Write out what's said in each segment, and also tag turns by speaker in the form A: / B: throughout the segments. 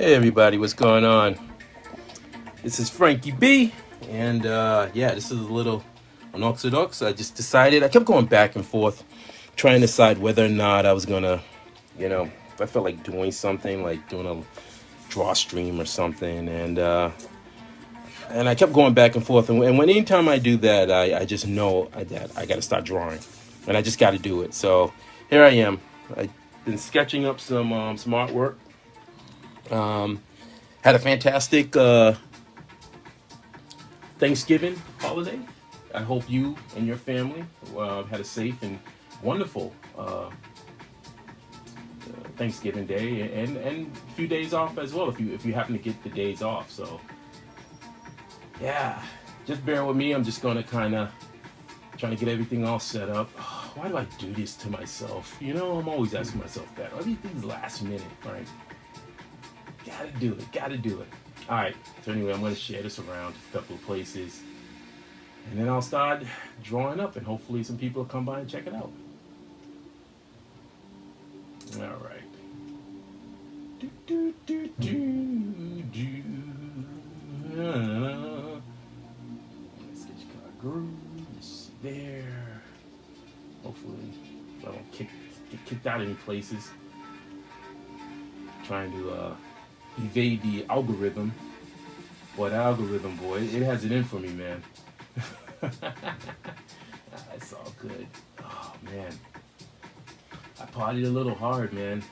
A: Hey everybody, what's going on? This is Frankie B, and yeah, this is a little unorthodox. I just decided, I kept going back and forth, trying to decide whether or not I was gonna, if I felt like doing something, like doing a draw stream or something, and I kept going back and forth. And when anytime I do that, I just know that I got to start drawing, and I just got to do it. So here I am. I've been sketching up some artwork. Had a fantastic Thanksgiving holiday. I hope you and your family had a safe and wonderful Thanksgiving day, and a few days off as well if you happen to get the days off. So yeah, just bear with me. I'm just gonna kind of trying to get everything all set up. Oh, why do I do this to myself? I'm always asking myself that. Everything's last minute, right? Gotta do it. All right, so anyway, I'm going to share this around a couple of places, and then I'll start drawing up, and hopefully some people will come by and check it out. All right. Sketch card grooves there. Hopefully I don't get kicked out any places. Trying to evade the algorithm. Boy, the algorithm, boy, it has it in for me, man. It's all good. Oh, man. I partied a little hard, man.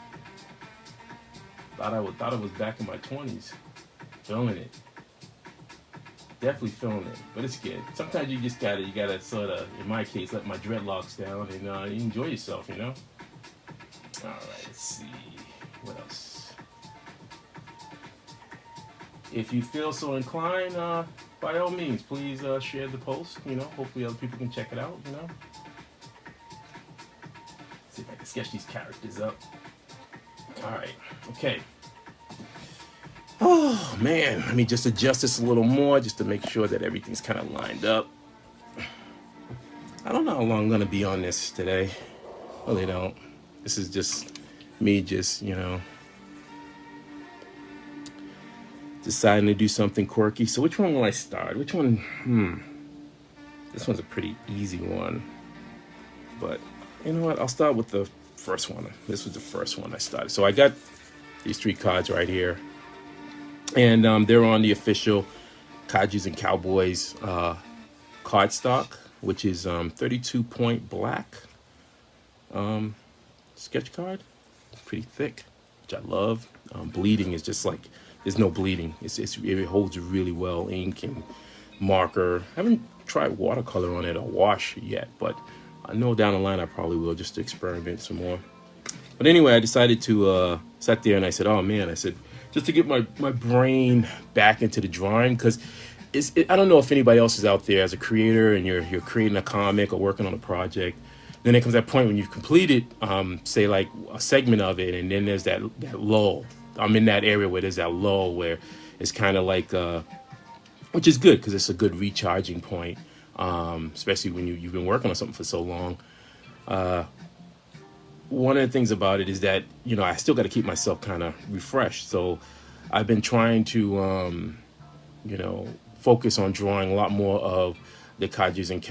A: Thought I was back in my 20s. Feeling it. Definitely feeling it. But it's good. Sometimes you just gotta sort of, in my case, let my dreadlocks down and enjoy yourself, All right, let's see. What else? If you feel so inclined, by all means, please share the post. Hopefully other people can check it out. See if I can sketch these characters up. All right, okay. Oh man, let me just adjust this a little more just to make sure that everything's kind of lined up. I don't know how long I'm gonna be on this today. Really don't. This is just me, deciding to do something quirky. So which one will I start? Which one? This one's a pretty easy one. But you know what? I'll start with the first one. This was the first one I started. So I got these 3 cards right here. And they're on the official KAIJUS and COWBOYS cardstock, which is 32 point black sketch card. Pretty thick, which I love. Bleeding is just like, there's no bleeding. It holds really well. Ink and marker. I haven't tried watercolor on it or wash yet, but I know down the line I probably will, just to experiment some more. But anyway, I decided to sat there and I said, oh man, I said, just to get my brain back into the drawing, because I don't know if anybody else is out there as a creator and you're creating a comic or working on a project. Then there comes that point when you've completed, say like a segment of it, and then there's that lull. I'm in that area where there's that lull where it's kind of like, which is good because it's a good recharging point, especially when you've been working on something for so long. One of the things about it is that, I still got to keep myself kind of refreshed. So I've been trying to, focus on drawing a lot more of the KAIJUS and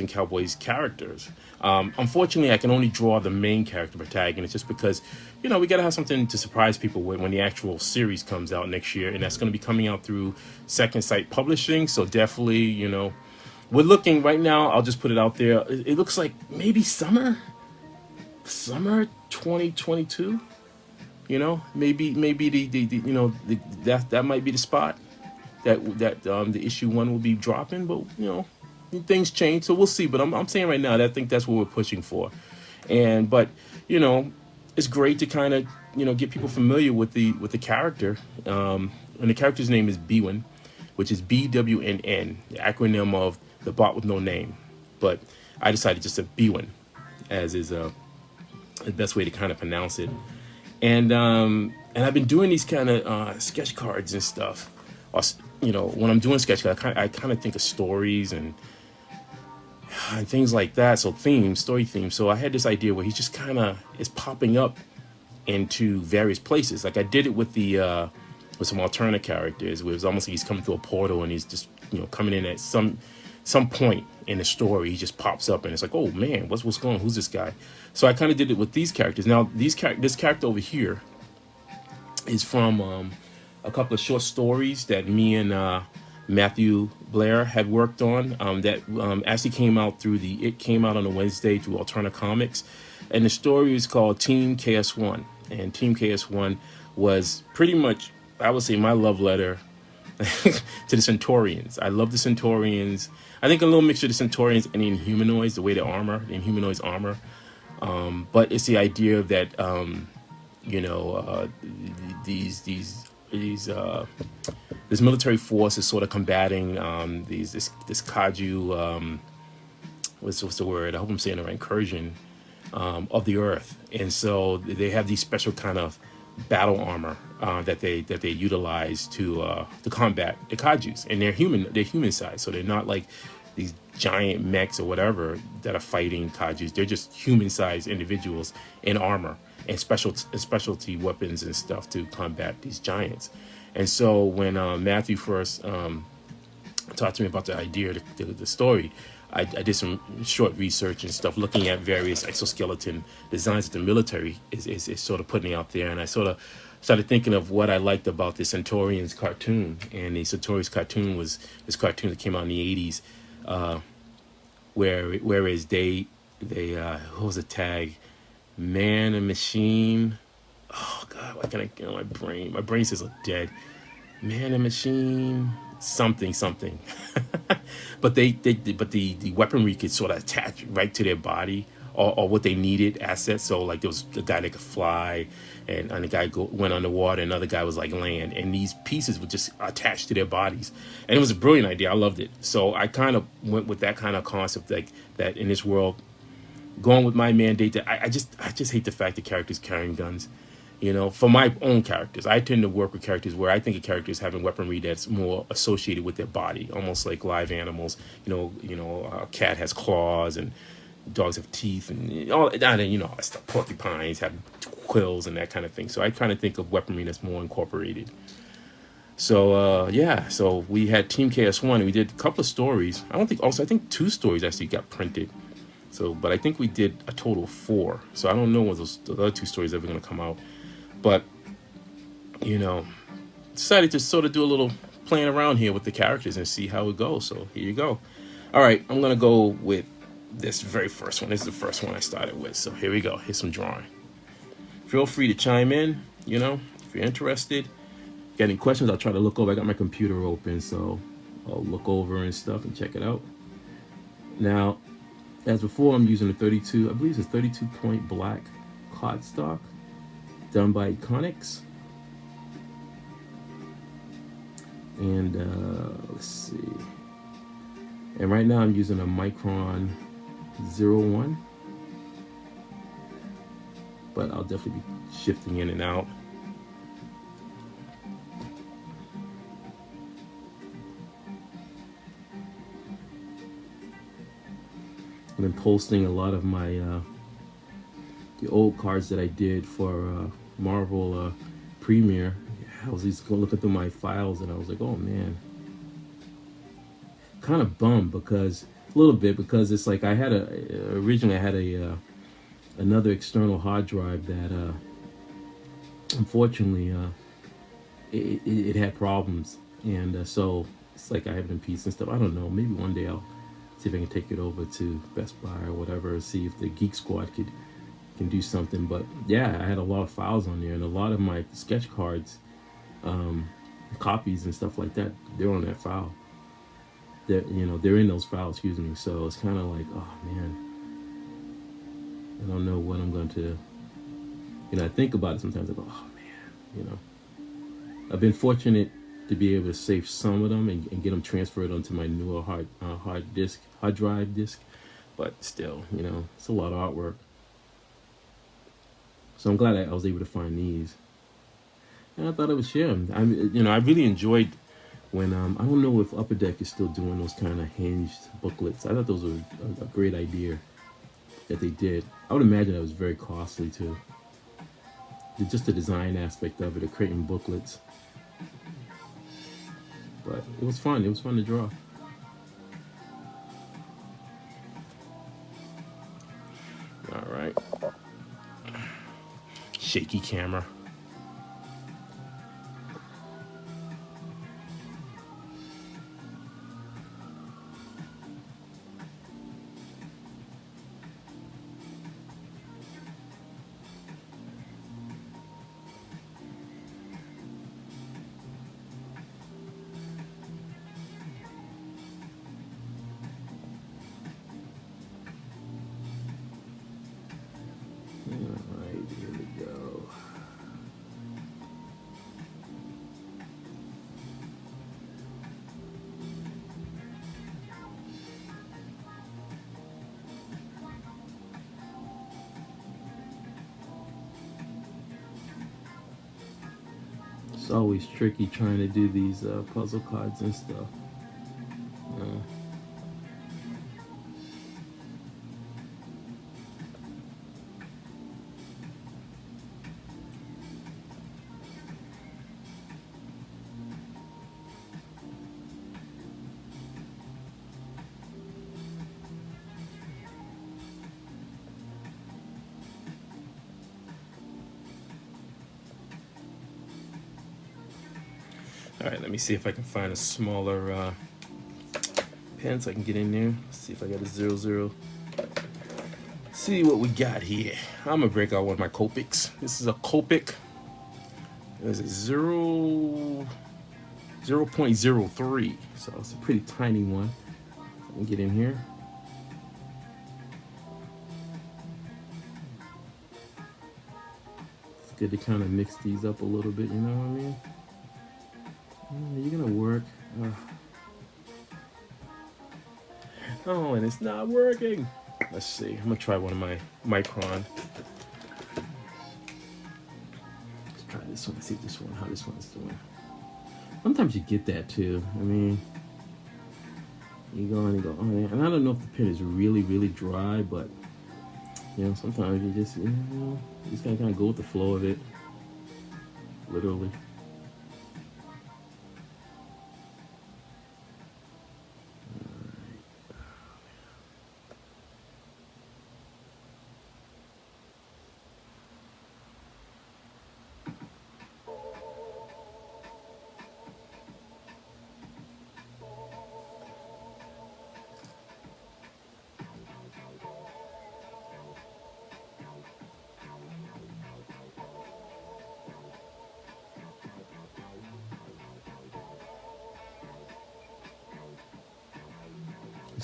A: COWBOYS characters. Unfortunately, I can only draw the main character protagonist just because, we got to have something to surprise people with when the actual series comes out next year. And that's going to be coming out through Second Sight Publishing. So definitely, we're looking right now. I'll just put it out there. It looks like maybe summer 2022. Maybe that might be the spot that the issue 1 will be dropping, but things change, so we'll see. But I'm saying right now that I think that's what we're pushing for. But it's great to kind of get people familiar with the character, and the character's name is B.W.N.N, which is B.W.N.N, the acronym of the bot with no name. But I decided just to B.W.N.N as is the best way to kind of pronounce it. And I've been doing these kind of sketch cards and stuff. When I'm doing sketch cards, I kind of think of stories and things like that. So story themes. So I had this idea where he's just kind of is popping up into various places. Like I did it with the with some alternate characters, where it was almost like he's coming through a portal and he's just, you know, coming in at some point in the story. He just pops up and it's like, oh man, what's going on? Who's this guy? So I kind of did it with these characters. Now this character over here is from a couple of short stories that me and Matthew Blair had worked on, that actually came out it came out on a Wednesday through Alterna Comics. And the story is called Team KS1. And Team KS1 was pretty much, I would say, my love letter to the Centaurians. I love the Centaurians. I think a little mixture of the Centaurians and the Inhumanoids, the way the Inhumanoids armor. But it's the idea that, you know, this military force is sort of combating this kaiju, what's the word? I hope I'm saying the right, incursion of the Earth, and so they have these special kind of battle armor that they utilize to combat the kaijus, and they're human sized, so they're not like these giant mechs or whatever that are fighting kaijus. They're just human sized individuals in armor and specialty weapons and stuff to combat these giants. And so when Matthew first talked to me about the idea, the story, I did some short research and stuff, looking at various exoskeleton designs that the military is sort of putting out there. And I sort of started thinking of what I liked about the Centaurians cartoon. And the Centaurians cartoon was this cartoon that came out in the 80s, whereas they what was the tag? Man and Machine. Oh God, why can't I get on my brain? My brain says I'm dead. Man and Machine. Something. But the weaponry could sort of attach right to their body, or what they needed assets. So like there was a guy that could fly, and a guy went underwater, and another guy was like land, and these pieces would just attach to their bodies, and it was a brilliant idea. I loved it. So I kind of went with that kind of concept, like that in this world, going with my mandate. That I just hate the fact that characters carrying guns. You know, for my own characters, I tend to work with characters where I think of characters having weaponry that's more associated with their body, almost like live animals. You know, a cat has claws and dogs have teeth and all that. You know, stuff. Porcupines have quills and that kind of thing. So I kind of think of weaponry that's more incorporated. So yeah, so we had Team KS1 and we did a couple of stories. I think 2 stories actually got printed. So, but I think we did a total of 4. So I don't know what the other 2 stories ever going to come out. But, you know, decided to sort of do a little playing around here with the characters and see how it goes. So here you go. All right, I'm going to go with this very first one. This is the first one I started with. So here we go. Here's some drawing. Feel free to chime in, you know, if you're interested. Got any questions, I'll try to look over. I got my computer open, so I'll look over and stuff and check it out. Now, as before, I'm using a 32, I believe it's a 32-point black cardstock, done by Iconics. And let's see. And right now I'm using a Micron 01. But I'll definitely be shifting in and out. I've been posting a lot of my the old cards that I did for Marvel Premiere. I was just going to look through my files and I was like, oh man, kind of bummed because it's like I had originally I had another external hard drive that unfortunately it had problems, and so it's like I have it in pieces and stuff. I don't know, maybe one day I'll see if I can take it over to Best Buy or whatever, see if the Geek Squad can do something. But yeah, I had a lot of files on there, and a lot of my sketch cards, copies and stuff like that, they're on that file. They're in those files, excuse me. So it's kind of like, oh man, I don't know what I'm going to, I think about it sometimes. I go, oh man, I've been fortunate to be able to save some of them and get them transferred onto my newer hard drive disk, but still, it's a lot of artwork. So I'm glad I was able to find these, and I thought I would share them. I really enjoyed when I don't know if Upper Deck is still doing those kind of hinged booklets. I thought those were a great idea that they did. I would imagine that was very costly too. just the design aspect of it, of creating booklets. But it was fun. It was fun to draw. All right. Shaky camera. It's always tricky trying to do these puzzle cards and stuff. All right, let me see if I can find a smaller pen so I can get in there. Let's see if I got a 00. See what we got here. I'm gonna break out one of my Copics. This is a Copic. There's a 0.03, so it's a pretty tiny one. Let me get in here. It's good to kind of mix these up a little bit, you know what I mean? You're gonna work. Oh, and it's not working. Let's see. I'm gonna try one of my Micron. Let's try this one. See if this one, how this one's doing. Sometimes you get that too. I mean, you go and you go, oh yeah. And I don't know if the pen is really, really dry, but you know, sometimes you just, you just gotta kind of go with the flow of it. Literally.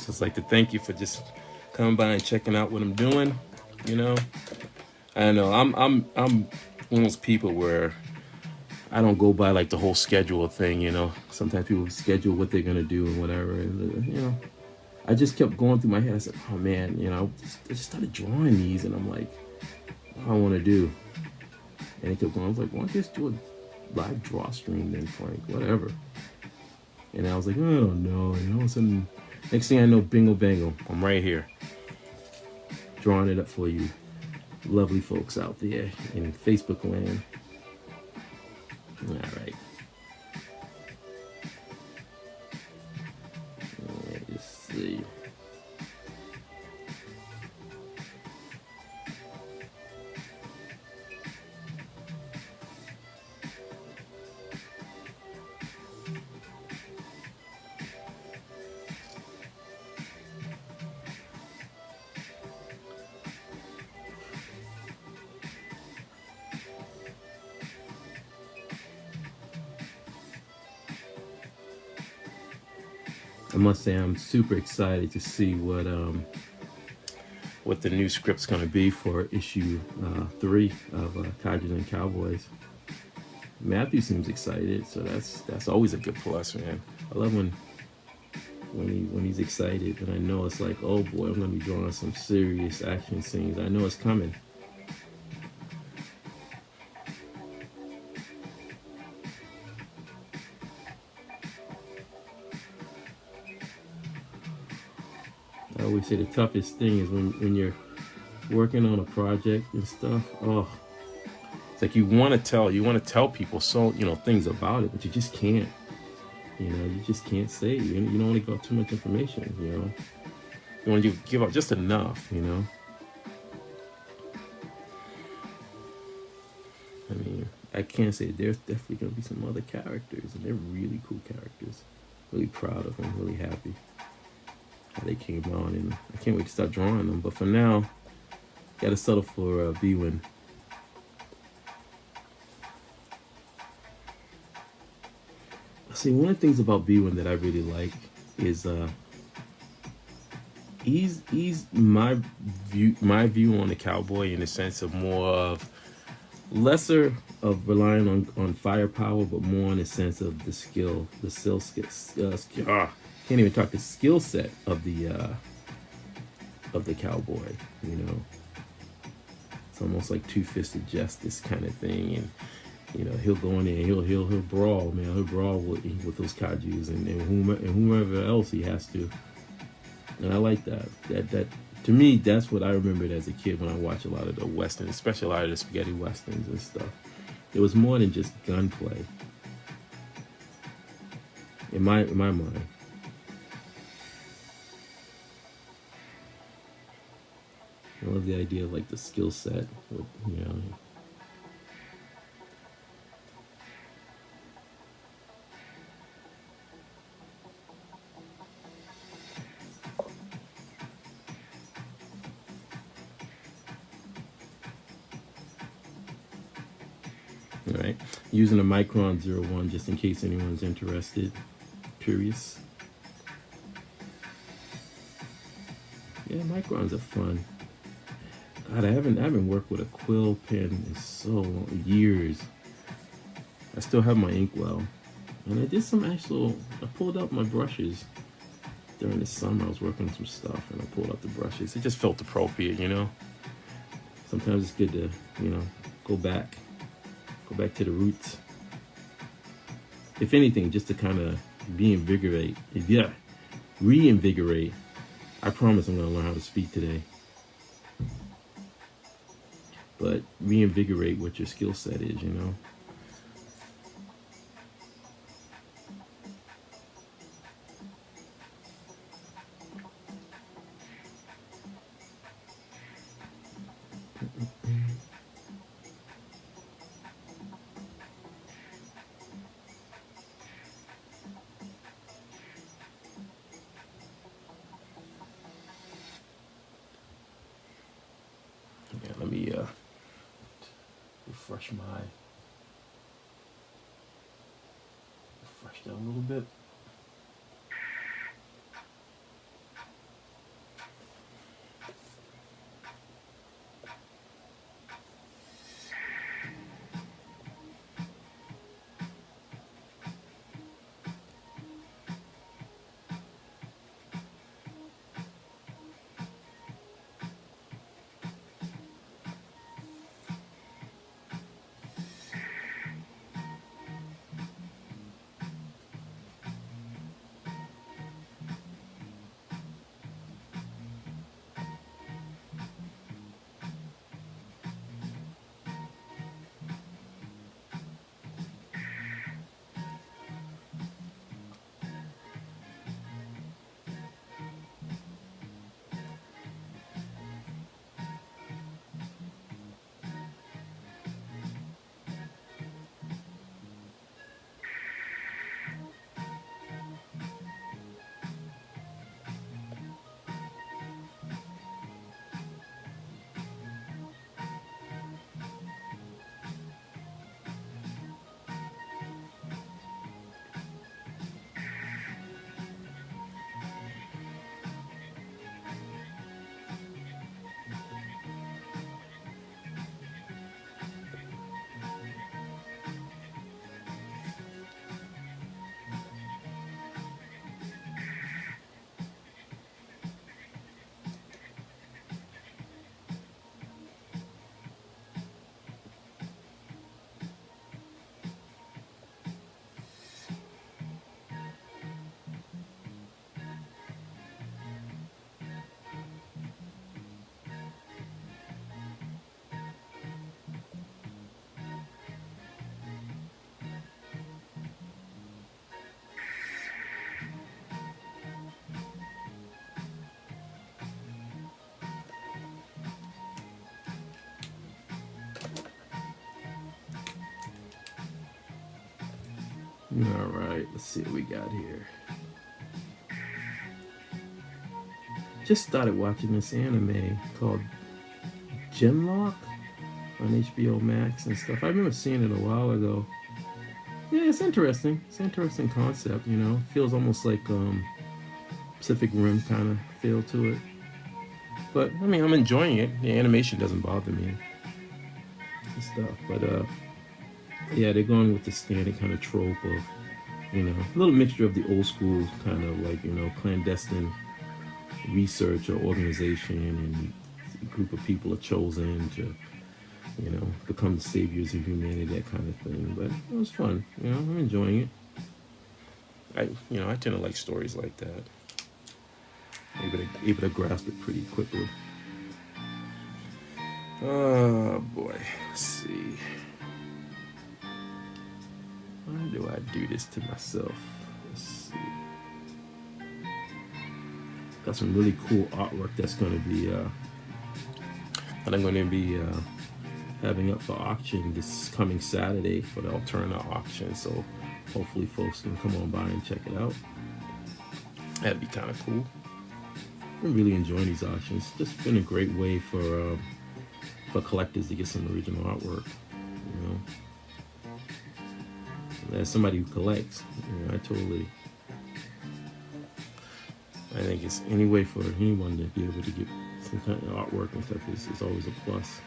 A: Just like to thank you for just coming by and checking out what I'm doing. You know, I know I'm one of those people where I don't go by like the whole schedule thing. You know, sometimes people schedule what they're gonna do and whatever. And you know, I just kept going through my head. I said, oh man, you know, I just started drawing these, and I'm like, what do I want to do? And it kept going. I was like, why don't you just do a live draw stream then, Frank? Whatever. And I was like, I don't know. And all of a sudden, next thing I know, bingo bango, I'm right here, drawing it up for you, lovely folks out there in Facebook land. All right. Let's see. I must say I'm super excited to see what the new script's going to be for issue 3 of KAIJUS and Cowboys. Matthew seems excited, so that's always a good plus, man. I love when he's excited, and I know it's like, oh boy, I'm going to be drawing some serious action scenes. I know it's coming. I always say the toughest thing is when you're working on a project and stuff. Oh, like you want to tell people so things about it, but you just can't. You just can't say. You don't want to give out too much information. You want to give out just enough. I mean, I can't say there's definitely gonna be some other characters, and they're really cool characters. Really proud of them. Really happy how they came on, and I can't wait to start drawing them. But for now, gotta settle for B.W.N.N. See, one of the things about B.W.N.N that I really like is he's my view on the cowboy, in the sense of more of lesser of relying on firepower, but more in the sense of the skill, can't even talk, the skill set of the cowboy. It's almost like two-fisted justice kind of thing, and he'll go in there and he'll brawl, man. He'll brawl with those kaijus and whomever else he has to. And I like that. That to me, that's what I remembered as a kid when I watched a lot of the westerns, especially a lot of the spaghetti westerns and stuff. It was more than just gunplay. In my mind. I love the idea of like the skill set, All right, using a Micron 01 just in case anyone's interested, curious. Yeah, Microns are fun. God, I haven't worked with a quill pen in so long, years. I still have my inkwell, and I did some I pulled out my brushes during the summer. I was working on some stuff, and I pulled out the brushes. It just felt appropriate, Sometimes it's good to, go back to the roots. If anything, just to kind of reinvigorate. I promise I'm going to learn how to speak today. But reinvigorate what your skill set is, Yeah, let me refresh that a little bit. All right, let's see what we got here. Just started watching this anime called Genlock on HBO Max and stuff. I remember seeing it a while ago. Yeah, it's interesting. It's an interesting concept, you know. Feels almost like Pacific Rim kind of feel to it. But I mean, I'm enjoying it. The animation doesn't bother me and stuff. But yeah, they're going with the standard kind of trope of, you know, a little mixture of the old school kind of like, you know, clandestine research or organization, and a group of people are chosen to, you know, become the saviors of humanity, that kind of thing. But it was fun, you know. I'm enjoying it. I tend to like stories like that. Able to grasp it pretty quickly. Oh boy, let's see. Why do I do this to myself? Let's see. Got some really cool artwork that's going to be that I'm going to be having up for auction this coming Saturday for the Alterna auction. So hopefully folks can come on by and check it out. That'd be kind of cool. I'm really enjoying these auctions. It's just been a great way for collectors to get some original artwork, you know. And as somebody who collects, you know, I think it's any way for anyone to be able to get some kind of artwork and stuff is always a plus.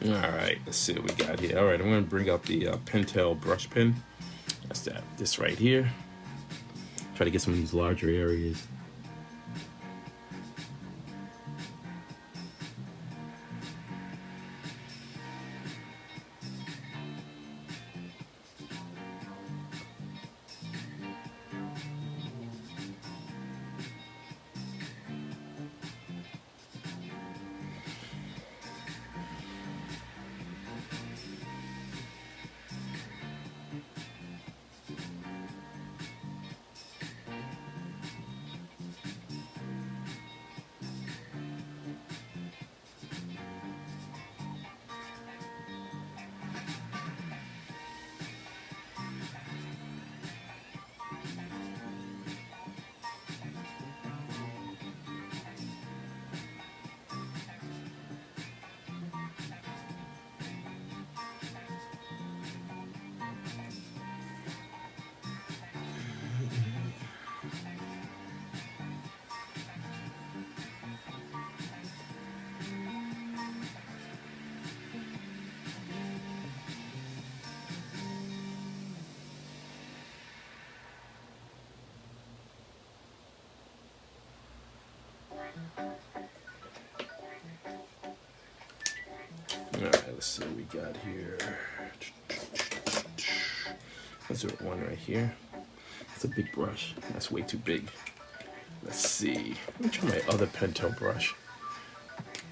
A: All right, let's see what we got here. All right, I'm going to bring up the Pentel brush pen. That's this right here. Try to get some of these larger areas. All right, let's see what we got here. Let's do one right here. It's a big brush. That's way too big. Let's see. Let me try my other Pentel brush.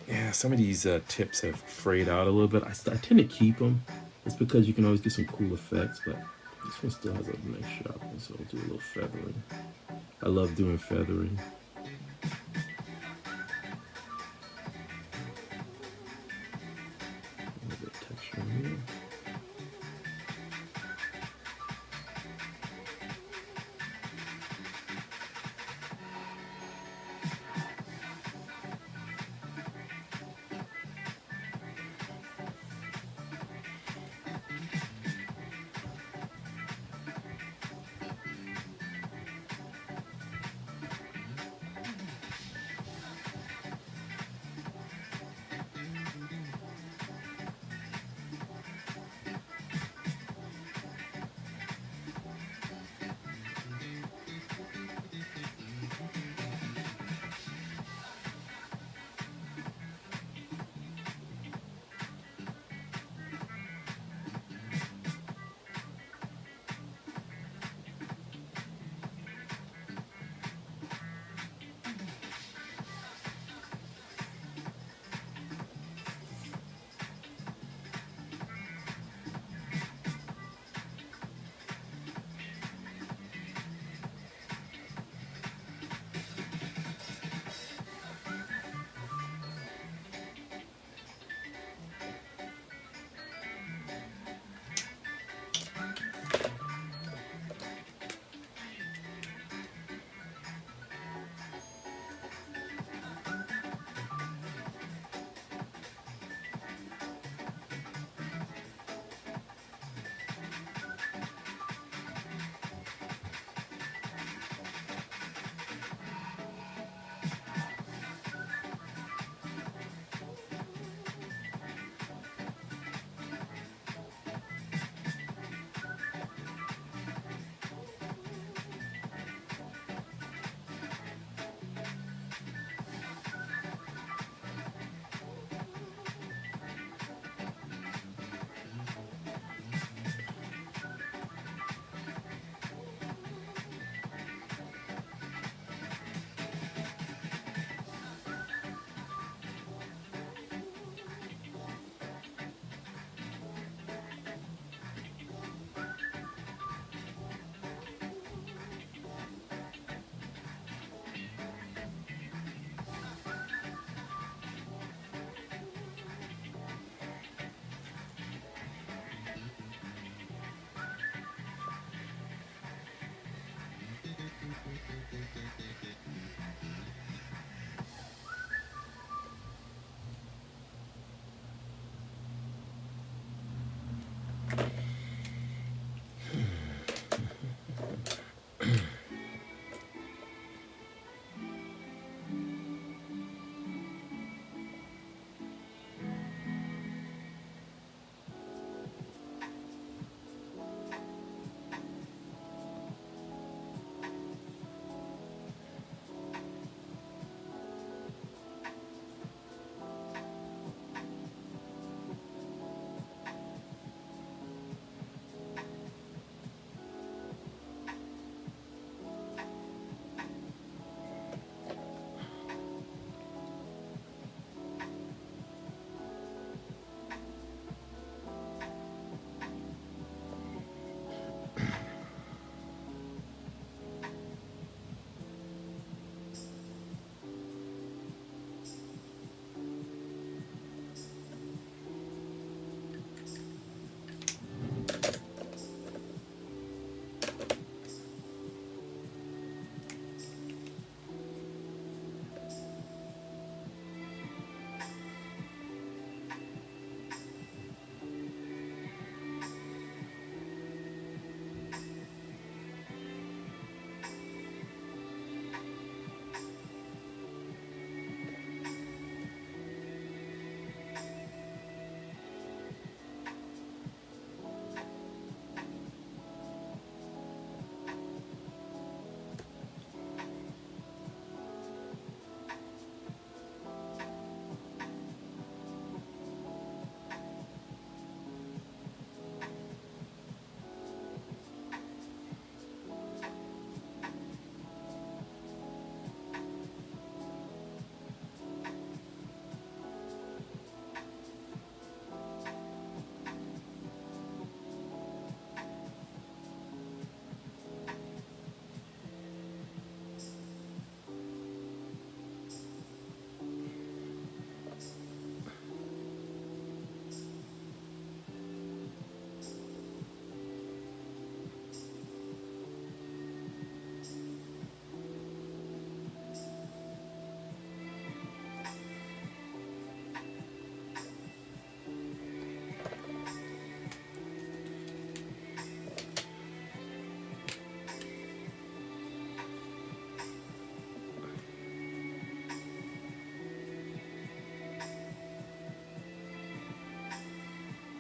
A: Yeah, some of these tips have frayed out a little bit. I tend to keep them. It's because you can always get some cool effects, but this one still has a nice sharpness, so I'll do a little feathering. I love doing feathering.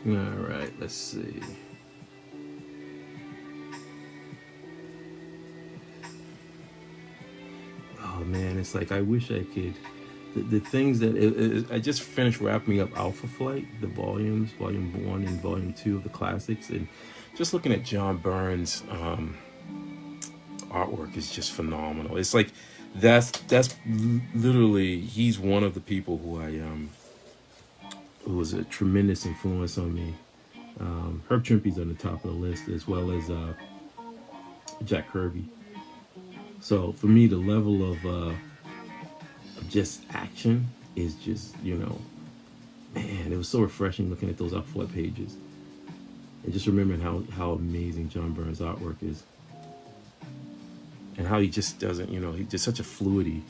A: All right, let's see. Oh man, it's like I wish I could. The things that I just finished wrapping up Alpha Flight, the volumes, volume 1 and volume 2 of the classics, and just looking at John Byrne's artwork is just phenomenal. It's like that's literally, he's one of the people who who was a tremendous influence on me. Herb Trimpe's on the top of the list, as well as Jack Kirby. So for me, the level of just action is just, man, it was so refreshing looking at those Upflight pages and just remembering how amazing John Byrne's artwork is, and how he just doesn't, he just such a fluidity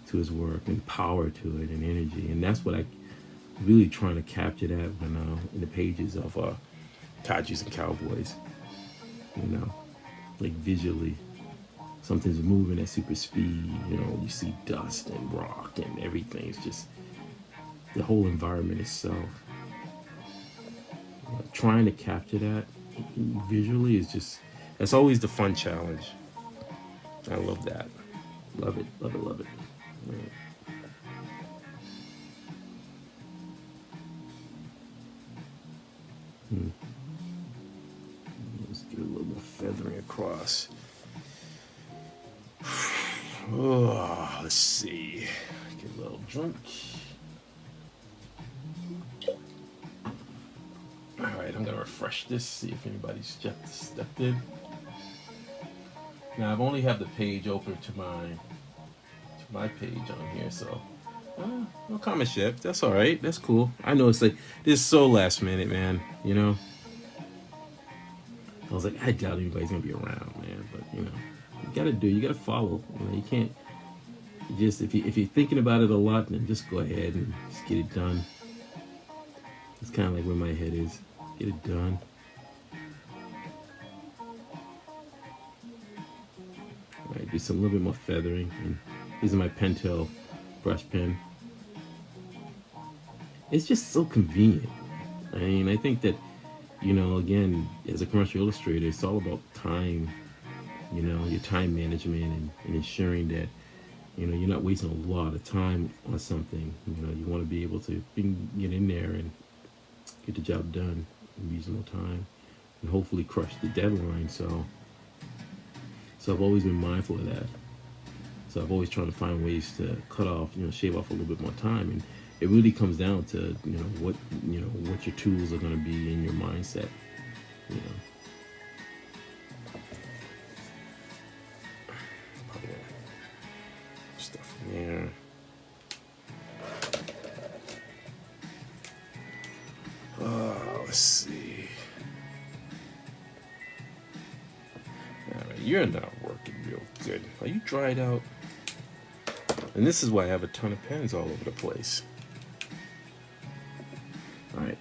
A: to his work and power to it and energy. And that's what I really trying to capture that when in the pages of KAIJUS and Cowboys, like visually. Something's moving at super speed, you see dust and rock and everything. It's just the whole environment itself. Trying to capture that visually is just, that's always the fun challenge. I love that. Love it, love it, love it. Right. Let's get a little more feathering across. Oh, let's see. Get a little drink. All right, I'm gonna refresh this, see if anybody's stepped in. Now I've only have the page open to my page on here, so no comments yet. That's all right. That's cool. I know it's like this is so last minute, man. I was like, I doubt anybody's gonna be around, man. But you gotta follow. You can't just if you're thinking about it a lot, then just go ahead and just get it done. It's kind of like where my head is. Get it done. All right, do some little bit more feathering. And these are my Pentel brush pen. It's just so convenient. I mean, I think that again, as a commercial illustrator, it's all about time. Your time management and ensuring that, you're not wasting a lot of time on something. You want to be able to get in there and get the job done in reasonable time and hopefully crush the deadline. So I've always been mindful of that. So I've always tried to find ways to cut off, shave off a little bit more time. And it really comes down to, what your tools are going to be in your mindset, Stuff in there. Let's see. All right, you're not working real good. Are you dried out? And this is why I have a ton of pens all over the place. All right.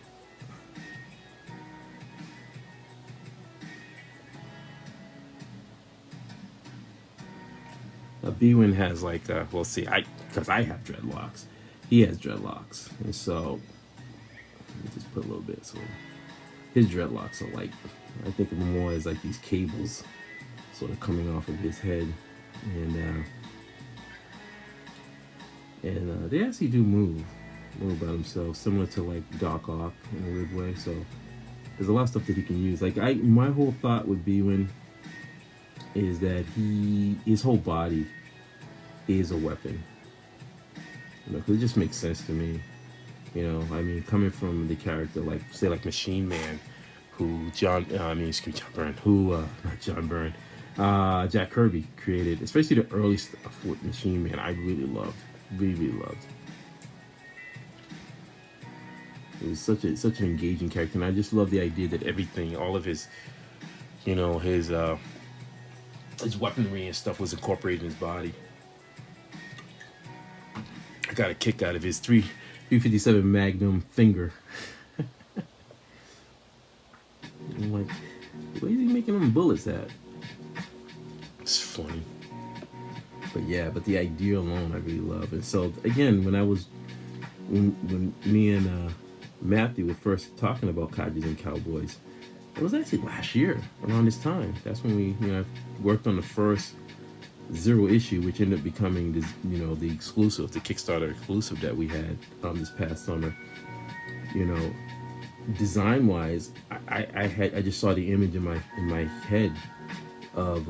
A: B.W.N.N has like, well, see, because I have dreadlocks. He has dreadlocks. And so, let me just put a little bit. So, his dreadlocks are like, I think of them more as like these cables sort of coming off of his head. And they actually do move by themselves, similar to like Doc Ock in a weird way. So, there's a lot of stuff that he can use. Like, my whole thought with B.W.N.N is that his whole body is a weapon. Because it just makes sense to me. I mean, coming from the character like, say, like Machine Man, who Jack Kirby created, especially the early stuff with Machine Man, I really loved. It was such an engaging character, and I just love the idea that everything, all of his, his weaponry and stuff was incorporated in his body. I got a kick out of his 357 Magnum finger. I'm like, where is he making them bullets at? It's funny. But the idea alone I really love. And so again, when me and Matthew was first talking about Kaijus and Cowboys. It was actually last year around this time. That's when we, worked on the first zero issue, which ended up becoming this, the exclusive, the Kickstarter exclusive that we had this past summer. You know, design wise, I just saw the image in my head of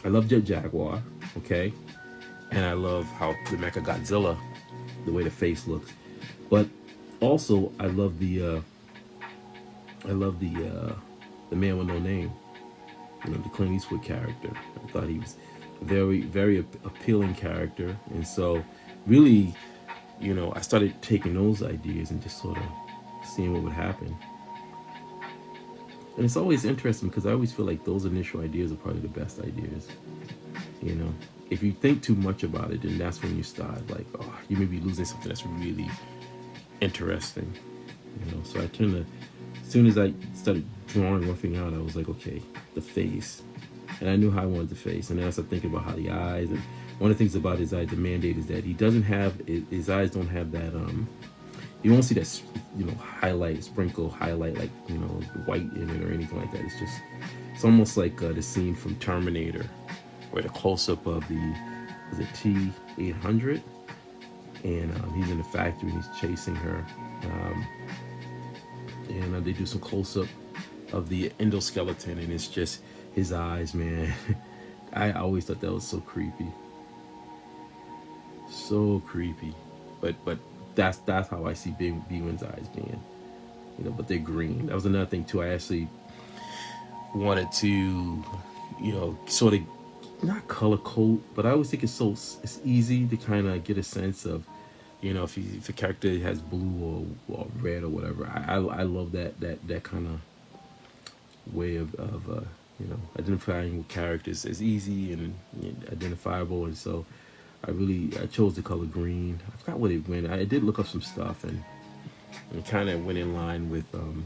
A: I love Jet Jaguar, okay, and I love how the Mecha Godzilla, the way the face looks, but also I love the the man with no name, the Clint Eastwood character. I thought he was a very appealing character, and so really, I started taking those ideas and just sort of seeing what would happen. And it's always interesting because I always feel like those initial ideas are probably the best ideas. If you think too much about it, then that's when you start like, oh, you may be losing something that's really interesting. So I tend to, as soon as I started drawing one thing out, I was like, okay, the face. And I knew how I wanted the face. And then I started thinking about how the eyes, and one of the things about his eye, the mandate is that he doesn't have, his eyes don't have that, you won't see that, highlight, sprinkle highlight, like, white in it or anything like that. It's almost like the scene from Terminator, where the close-up of the T-800, and he's in the factory and he's chasing her. And they do some close-up of the endoskeleton, and it's just his eyes, man. I always thought that was so creepy. So creepy. But that's how I see B.W.N.N's eyes being. But they're green. That was another thing too. I actually wanted to, sort of not color code, but I always think it's easy to kind of get a sense of, if a character has blue or red or whatever. I love that kind of way of identifying with characters as easy and identifiable, and so I chose the color green. I forgot what it went. I did look up some stuff, and it kind of went in line with the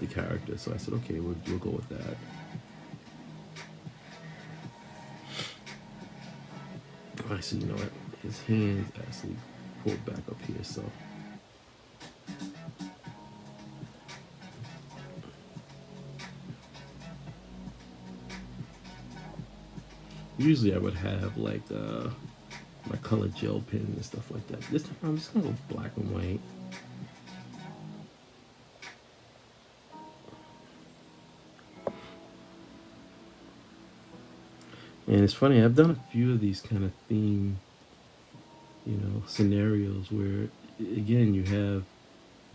A: character. So I said, okay, we'll go with that. Actually, you know what? His hands actually pulled back up here, so. Usually I would have like my colored gel pen and stuff like that. This time I'm just gonna go black and white. And it's funny, I've done a few of these kind of theme, scenarios where, again, you have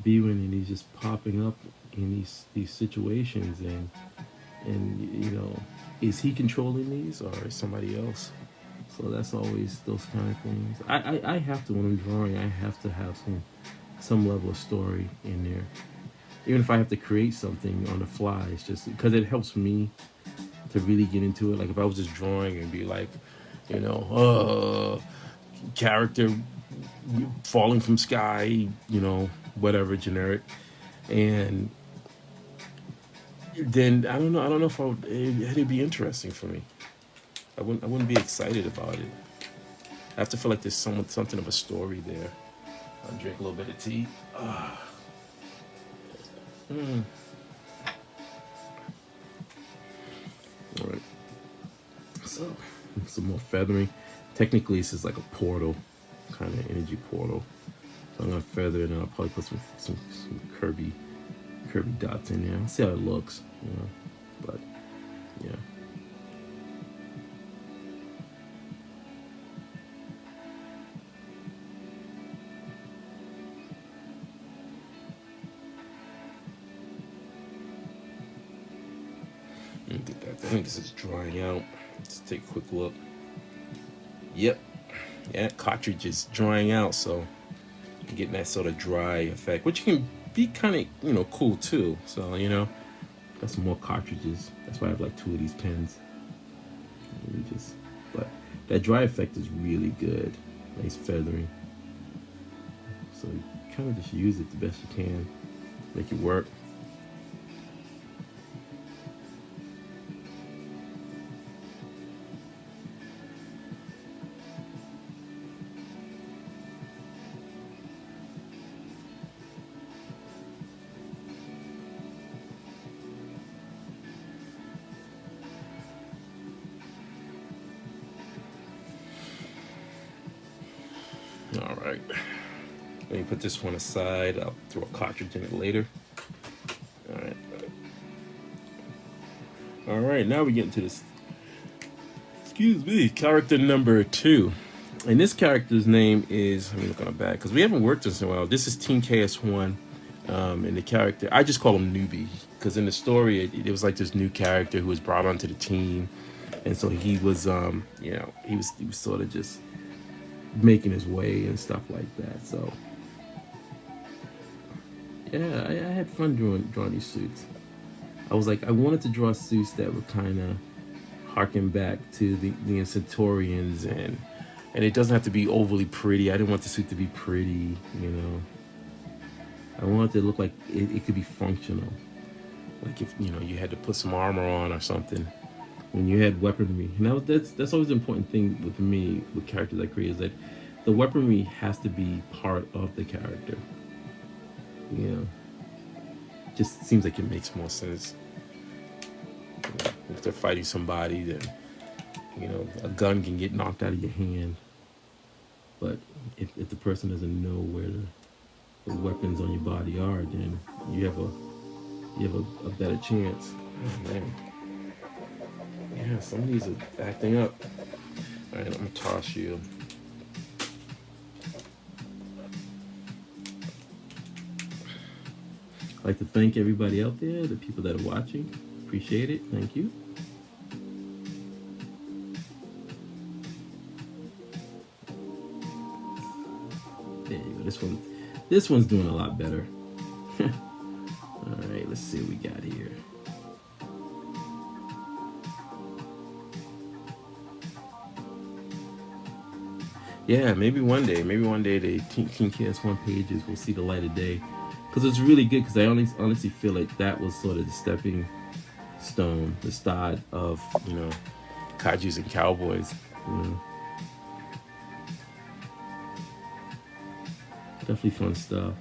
A: B.W.N.N and he's just popping up in these situations, and is he controlling these or is somebody else? So that's always those kind of things. I have to, when I'm drawing, I have to have some level of story in there. Even if I have to create something on the fly, it's just because it helps me to really get into it. Like if I was just drawing and be like, character falling from sky, whatever, generic, and then I don't know if it'd be interesting for me. I wouldn't be excited about it. I have to feel like there's something of a story there. I'll drink a little bit of tea. All right. So some more feathering. Technically, this is like a portal, kind of energy portal. So I'm gonna feather it, and I'll probably put some curvy dots in there. I'll see how it looks, But yeah. I think this is drying out. Let's take a quick look. Yep. Yeah, cartridge is drying out, so you're getting that sort of dry effect, which can be kind of, cool too. So, got some more cartridges. That's why I have like 2 of these pens. But that dry effect is really good. Nice feathering. So you kind of just use it the best you can. Make it work. right. Let me put this one aside. I'll throw a cartridge in it later. All right. All right, now we get into this. Excuse me, character number 2. And this character's name is, let me look on the back, because we haven't worked this in a while. This is Team KS1. And the character, I just call him Newbie, because in the story, it was like this new character who was brought onto the team. And so he was, you know, he was sort of just making his way and stuff like that. So, yeah, I had fun drawing these suits. I was like, I wanted to draw suits that would kind of harken back to the Centaurians, and it doesn't have to be overly pretty. I didn't want the suit to be pretty, you know. I wanted it to look like it could be functional. Like if, you know, you had to put some armor on or something when you had weaponry. And that's always the important thing with me, with characters I create, is that the weaponry has to be part of the character. You know, just seems like it makes more sense. If they're fighting somebody, then, you know, a gun can get knocked out of your hand. But if the person doesn't know where the weapons on your body are, then you have a better chance. Oh man. Yeah, some of these are acting up. Alright, I'm gonna toss you. I'd like to thank everybody out there, the people that are watching. Appreciate it. Thank you. There you go. This one's doing a lot better. All right, let's see what we got here. Yeah, maybe one day the Team KS1 pages will see the light of day, because it's really good. Because I honestly feel like that was sort of the stepping stone, the start of, you know, Kaijus and Cowboys. You know, definitely fun stuff.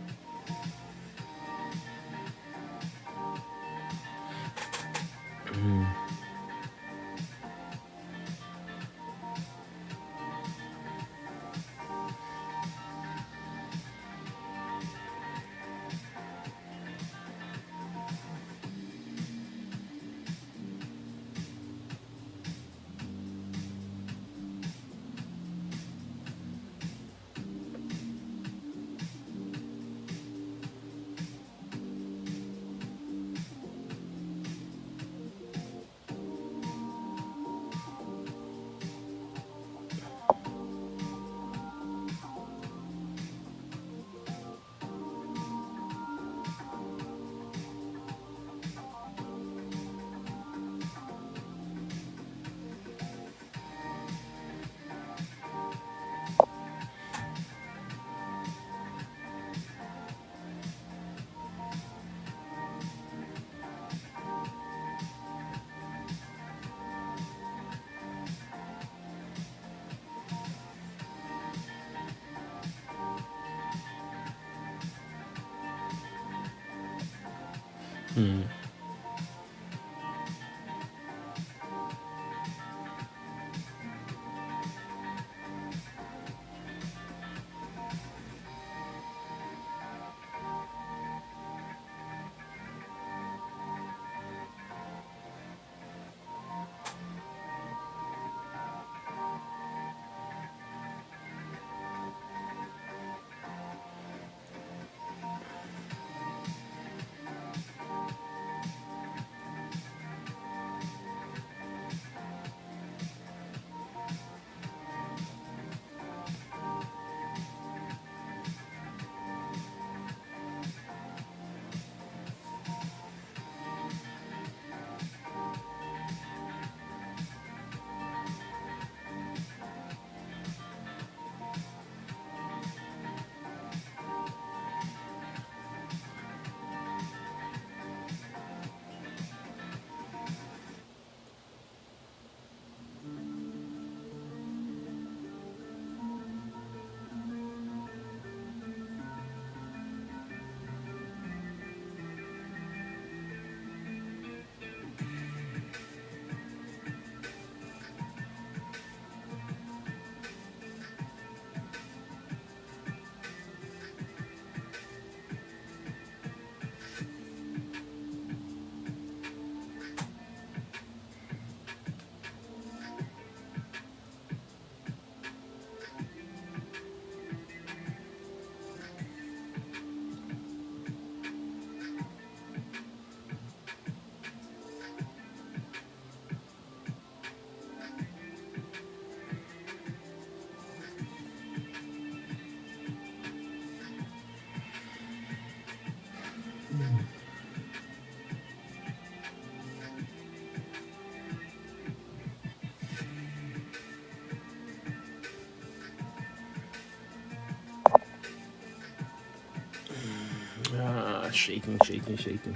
A: Shaking, shaking, shaking.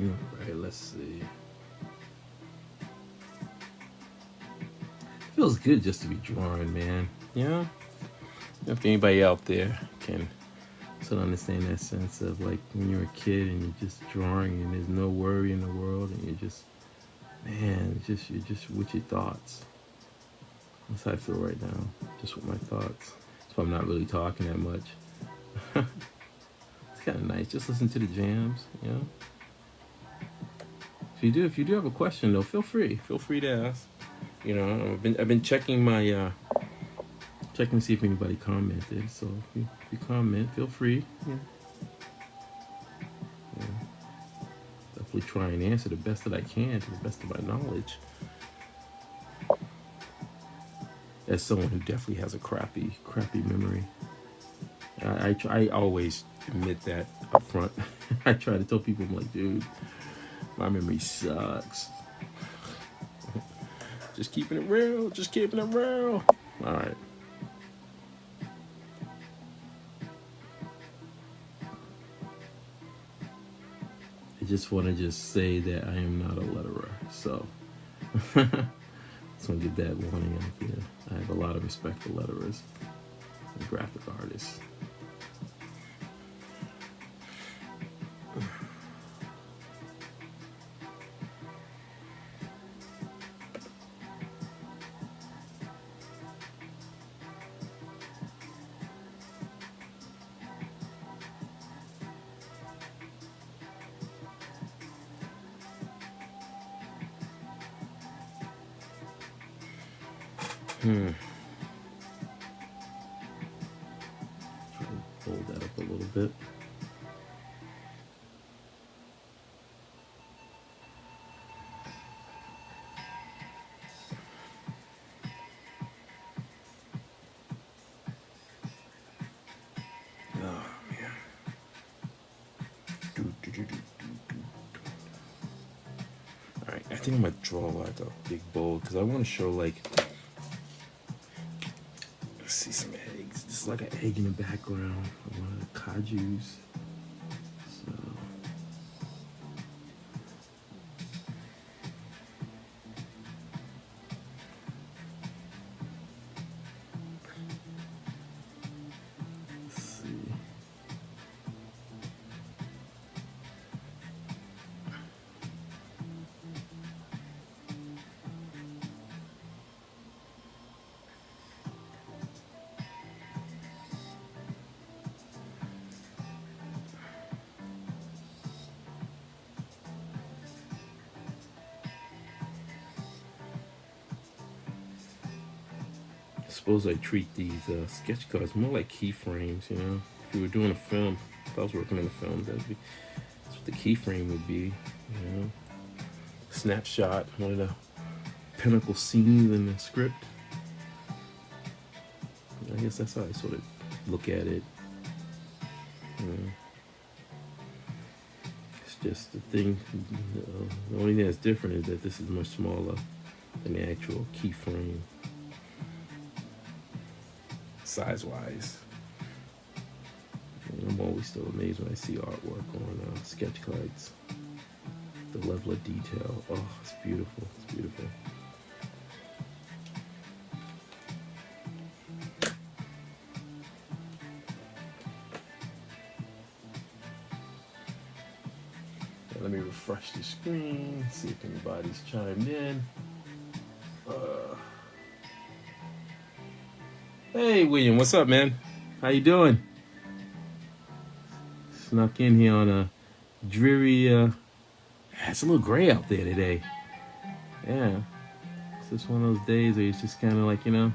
A: Right, let's see. Feels good just to be drawing, man. Yeah. If anybody out there can sort of understand that sense of like when you're a kid and you're just drawing and there's no worry in the world and you're just, man, you're just with your thoughts. That's how I feel right now, just with my thoughts. That's why I'm not really talking that much. It's kind of nice. Just listen to the jams, you know. If you do have a question though, feel free to ask. You know, I've been checking my checking to see if anybody commented. So if you comment, feel free. Yeah. Definitely try and answer the best that I can to the best of my knowledge. As someone who definitely has a crappy memory, I always admit that up front. I try to tell people, I'm like, dude, my memory sucks. Just keeping it real. All right. I just want to say that I am not a letterer, so just want to get that warning out there. I have a lot of respect for letterers and graphic artists. Try to fold that up a little bit. Oh man. All right, I think I'm gonna draw like a big bowl because I want to show like. See some eggs, just like an egg in the background. I want the KAIJUS. So let's see. I suppose I treat these sketch cards more like keyframes, you know. If you were doing a film, if I was working in a film, that's what the keyframe would be, you know. Snapshot, one of the pinnacle scenes in the script. I guess that's how I sort of look at it. You know. It's just the thing, the only thing that's different is that this is much smaller than the actual keyframe. Size-wise, I'm always still amazed when I see artwork on sketch cards. The level of detail, oh, it's beautiful. It's beautiful. Now, let me refresh the screen, see if anybody's chimed in. Hey, William, what's up, man? How you doing? Snuck in here on a dreary, it's a little gray out there today. Yeah. It's just one of those days where it's just kind of like, you know.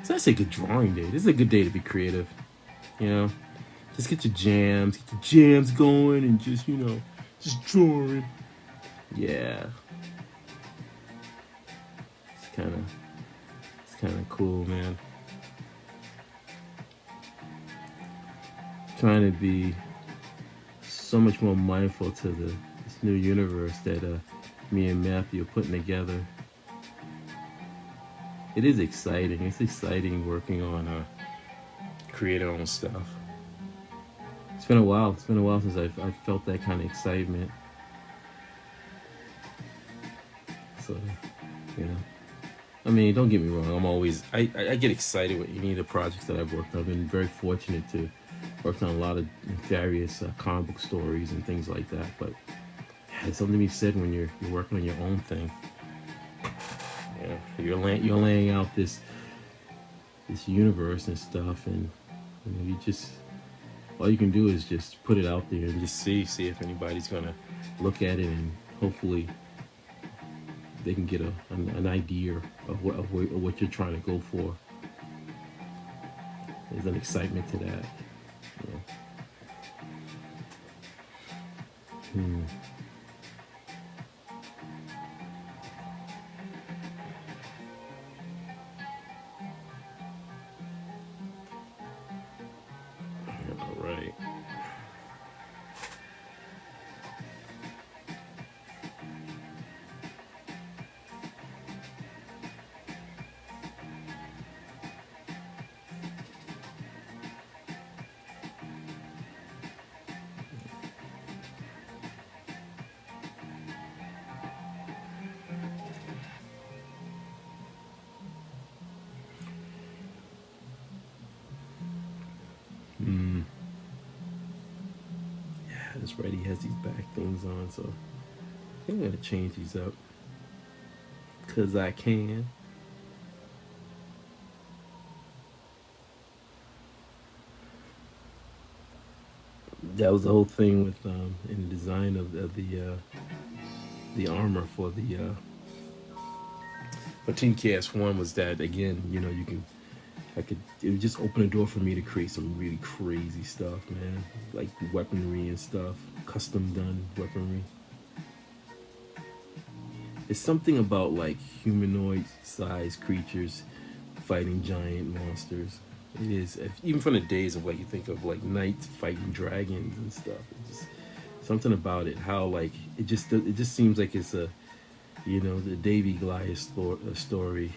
A: It's actually a good drawing day. This is a good day to be creative, you know. Just get your jams, going and just, you know, just drawing. Yeah. It's kind of cool, man. Trying to be so much more mindful to this new universe that me and Matthew are putting together. It is exciting. It's exciting working on creating our own stuff. It's It's been a while. It's been a while since I've felt that kind of excitement. So, you know, I mean, don't get me wrong. I'm always I get excited with any of the projects that I've worked on. I've been very fortunate to work on a lot of various comic book stories and things like that. But yeah, there's something to be said when you're working on your own thing. Yeah, you're laying out this universe and stuff, and you know, you just all you can do is just put it out there and just see if anybody's gonna look at it, and hopefully they can get an idea of what you're trying to go for. There's an excitement to that. You know. All right. Yeah, this Reddy has these back things on, so I think I'm gonna change these up because I can. That was the whole thing with in the design of the armor for the Team KS1 was that, again, you know, it would just open a door for me to create some really crazy stuff, man. Like weaponry and stuff, custom done weaponry. It's something about like humanoid-sized creatures fighting giant monsters. It is, even from the days of like you think of like knights fighting dragons and stuff. It's just something about it. How like it just seems like it's a, you know, the Davy Goliath story,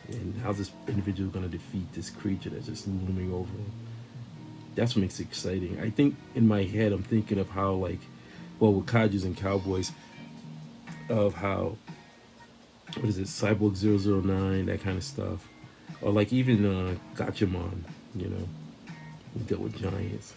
A: and how's this individual going to defeat this creature that's just looming over him. That's what makes it exciting. I think in my head I'm thinking of how like, well, with KAIJUS and Cowboys, of how, what is it, Cyborg 009, that kind of stuff. Or like even Gatchaman, you know, we dealt with giants.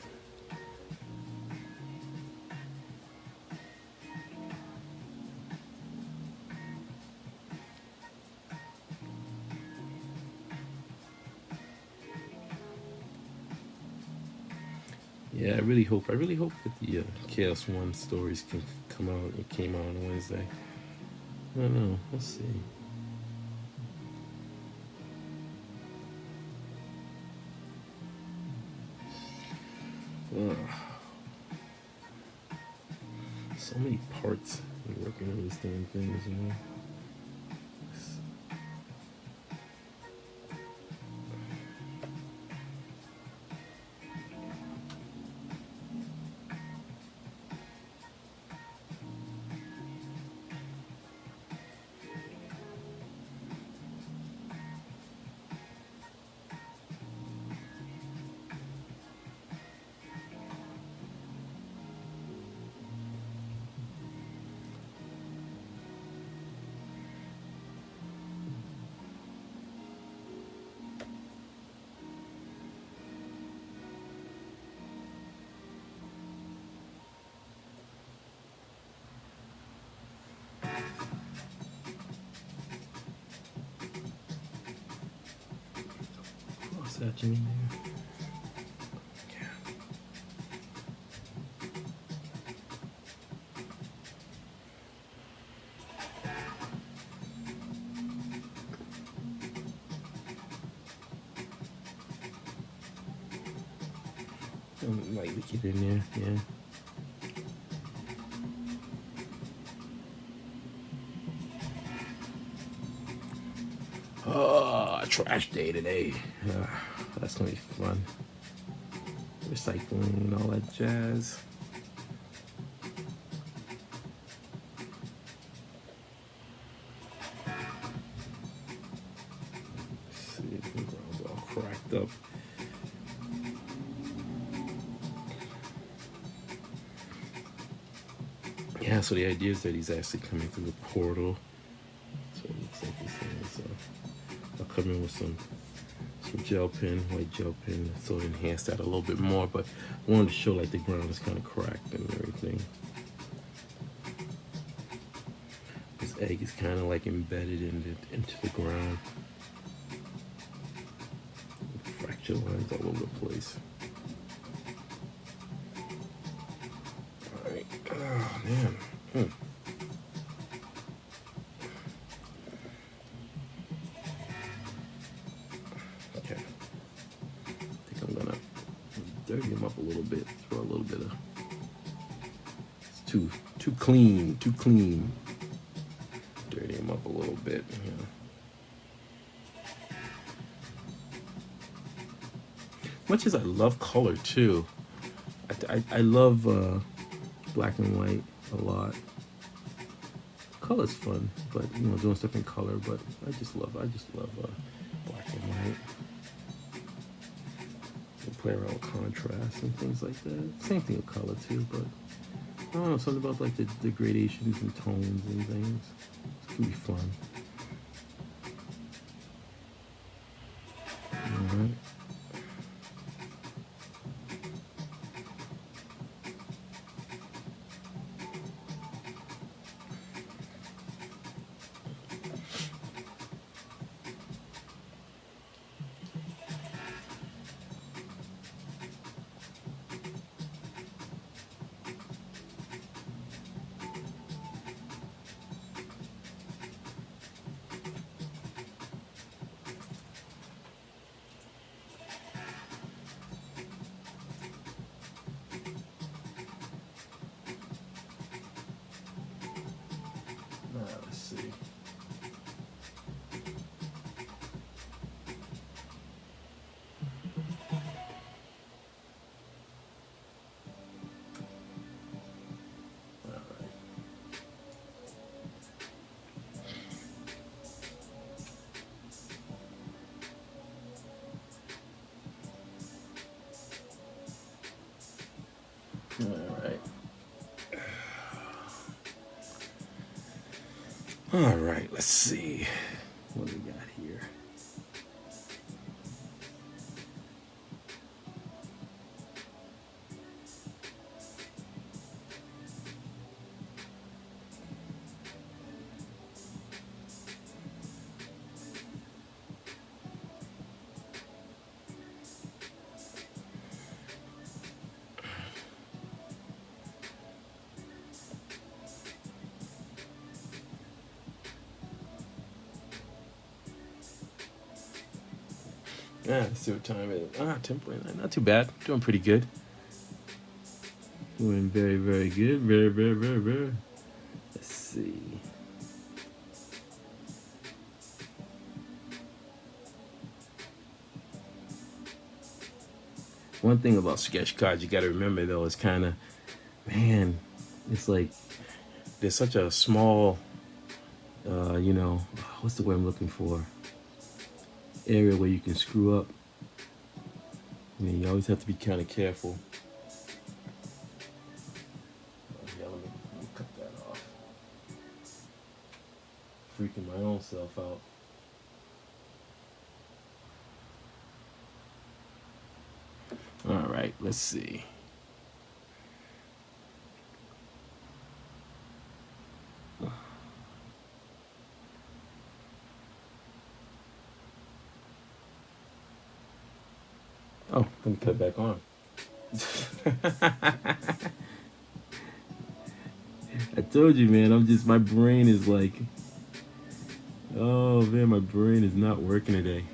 A: Yeah, I really hope that the Chaos One stories can come out. It came out on Wednesday. I don't know. Let's see. So many parts in working on these damn things, you know. That in there. Lightly get in there, yeah. Oh, trash day today. That's gonna be fun. Recycling and all that jazz. Let's see, the ground's all cracked up. Yeah, so the idea is that he's actually coming through the portal. So it looks like he's saying. So I'll come in with some gel pen, white gel pen, so it enhance that a little bit more. But I wanted to show like the ground is kind of cracked and everything. This egg is kind of like embedded into the ground. Fracture lines all over the place. All right. Oh man. Okay. I think I'm gonna dirty him up a little bit. Throw a little bit of. It's too clean. Too clean. Dirty him up a little bit. Yeah. Much as I love color too, I love black and white a lot. Color's fun, but you know, doing stuff in color. But I just love black and white. And play around with contrast and things like that. Same thing with color too, but I don't know, something about like the gradations and tones and things. It's gonna be fun. All right. Let's see. All right, let's see what we got here. Yeah, let's see what time it is. 10:49. Not too bad. Doing pretty good. Doing very, very good. Very, very, very, very. Let's see. One thing about sketch cards you got to remember though is kind of, man, it's like there's such a small, you know, what's the word I'm looking for? Area where you can screw up. I mean, you always have to be kind of careful. Yeah, let me cut that off. Freaking my own self out. All right, let's see. Oh, let me cut it back on. I told you, man, my brain is like, oh man, my brain is not working today.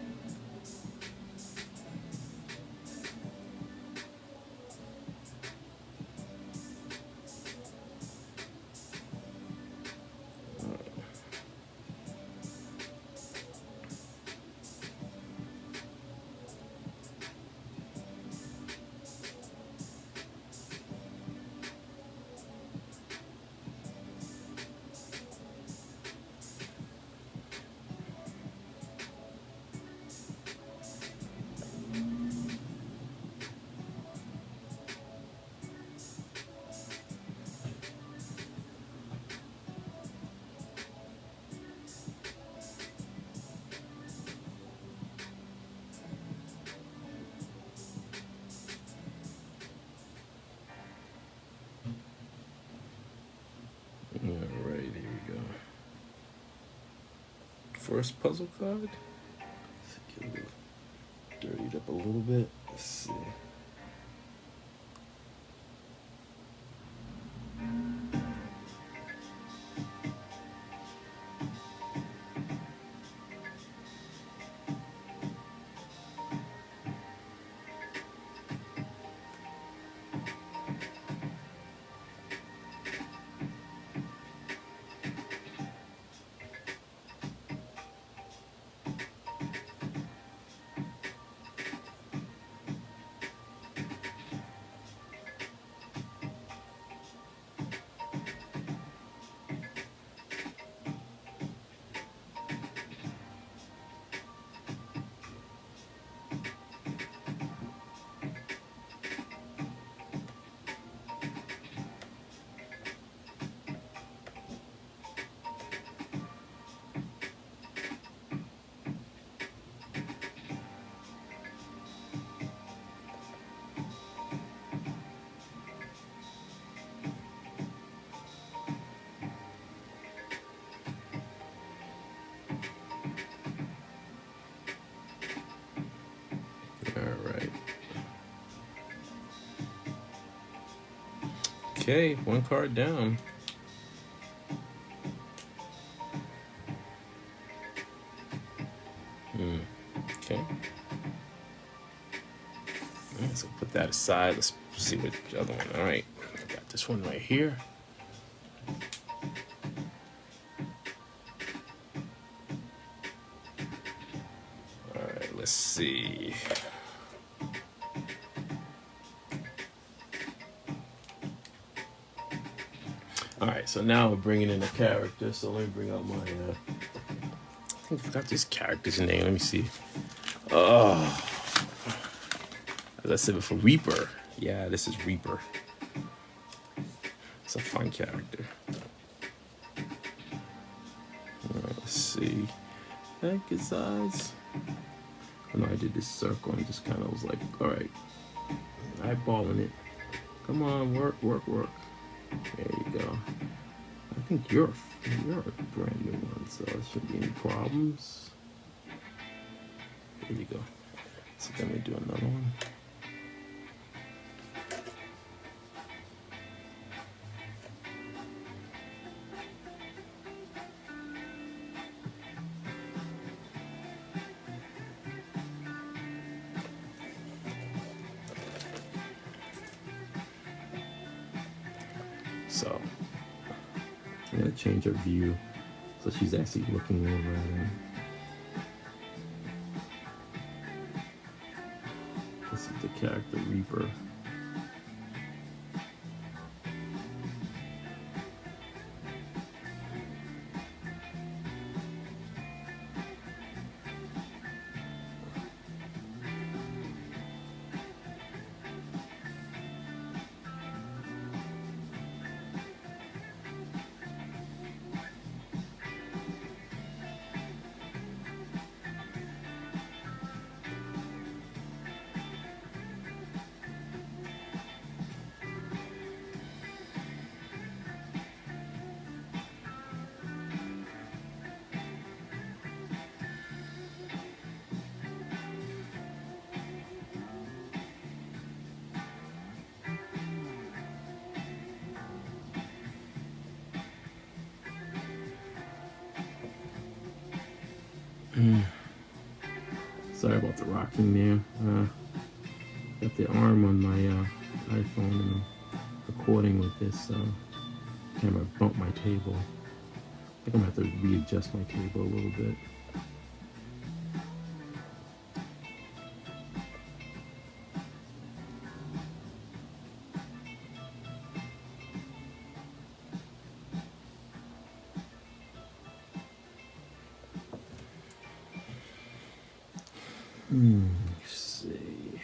A: first puzzle card. Let's get it dirtied up a little bit. Let's see. All right. Okay, one card down. Okay. Right, so put that aside. Let's see what the other one. All right, got this one right here. All right, let's see. All right, so now we're bringing in a character. So let me bring out my. I think I forgot this character's name. Let me see. Oh, as I said before, Reaper. Yeah, this is Reaper. It's a fun character. All right, let's see. Heck, his eyes. I know I did this circle and just kind of was like, all right, eyeballing it. Come on, work, work, work. There you go. I think you're a brand new one, so there shouldn't be any problems. There you go. So then we do another one. So I'm gonna change her view so she's actually looking over at him. This is the character Reaper. Sorry about the rocking there. Got the arm on my iPhone and I'm recording with this camera. Bumped my table. I think I'm gonna have to readjust my table a little bit. Let's see.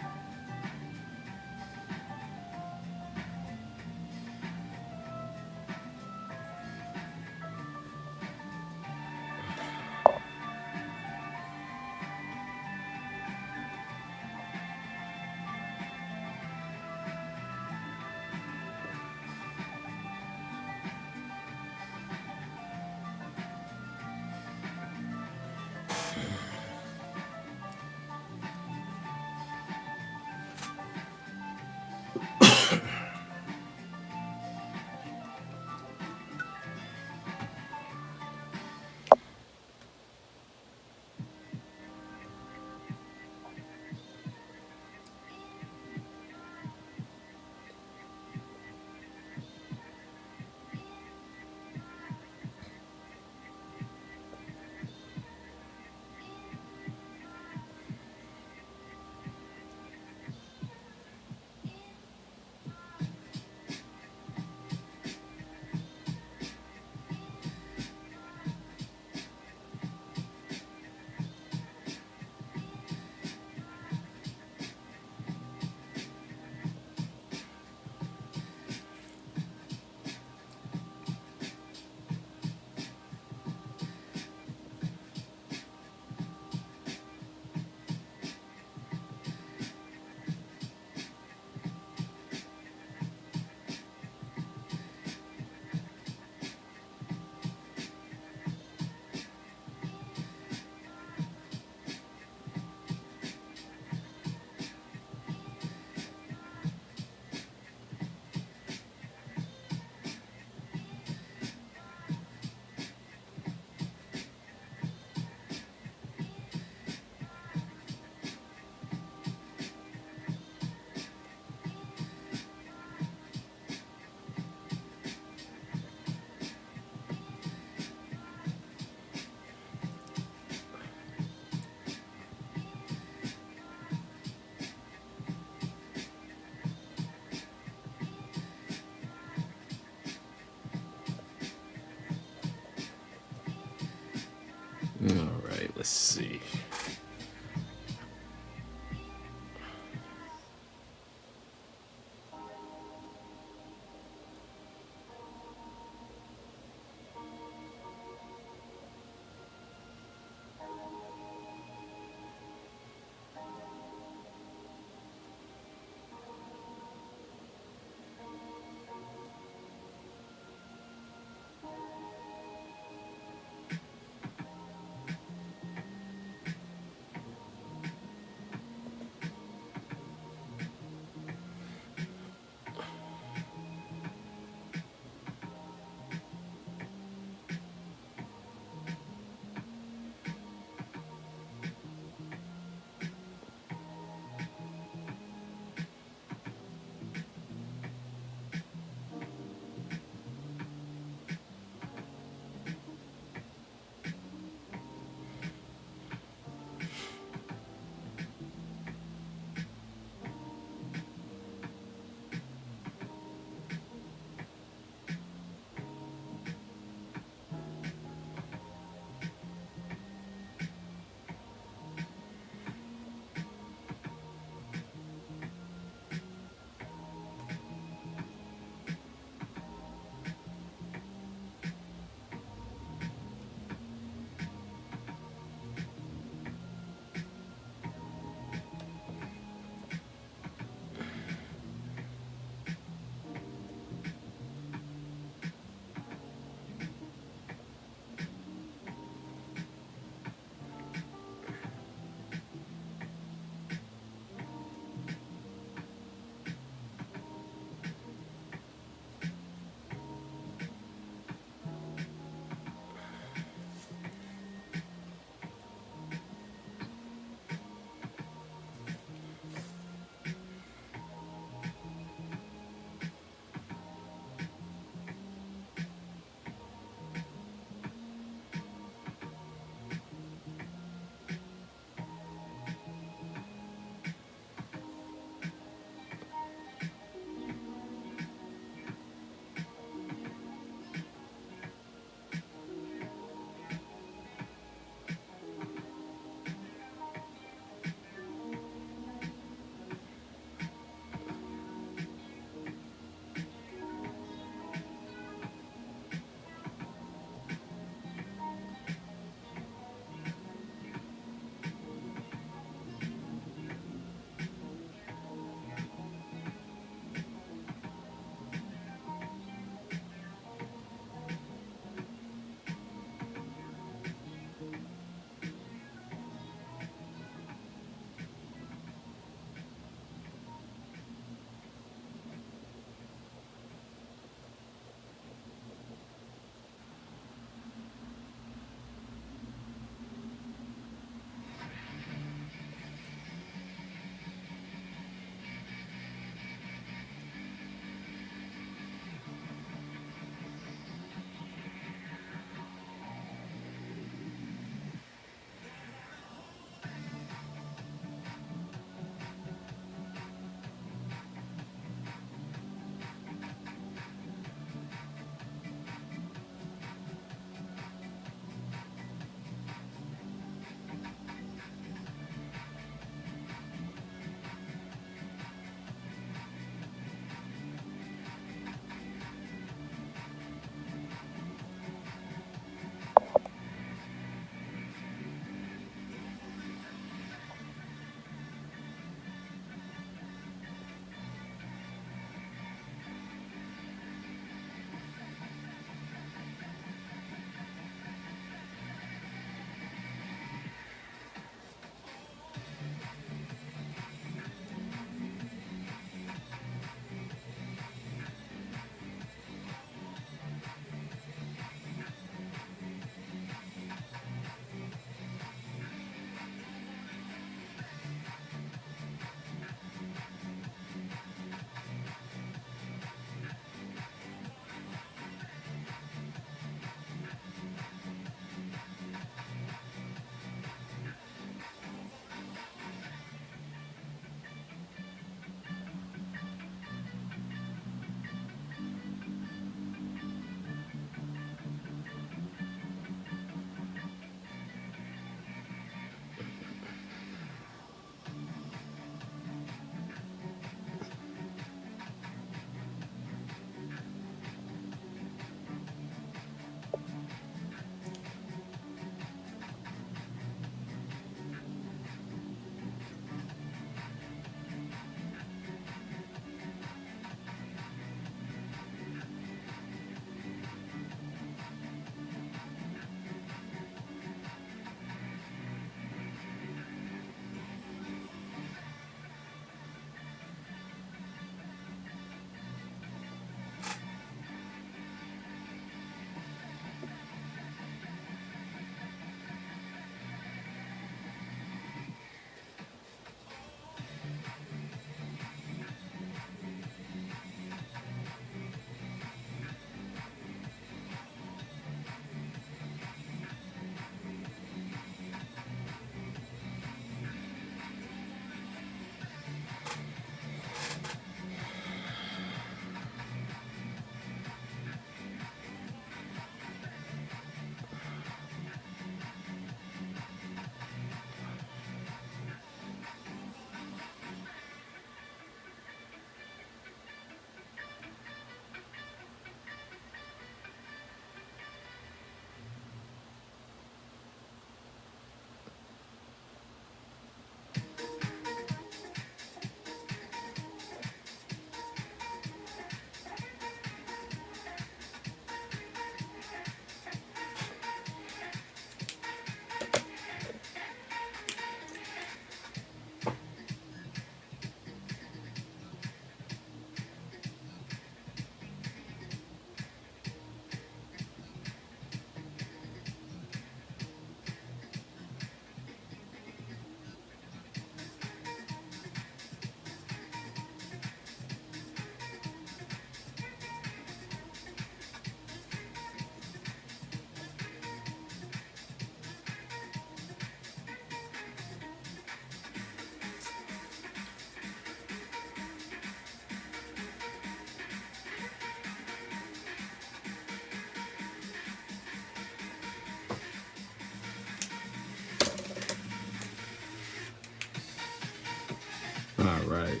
A: All right.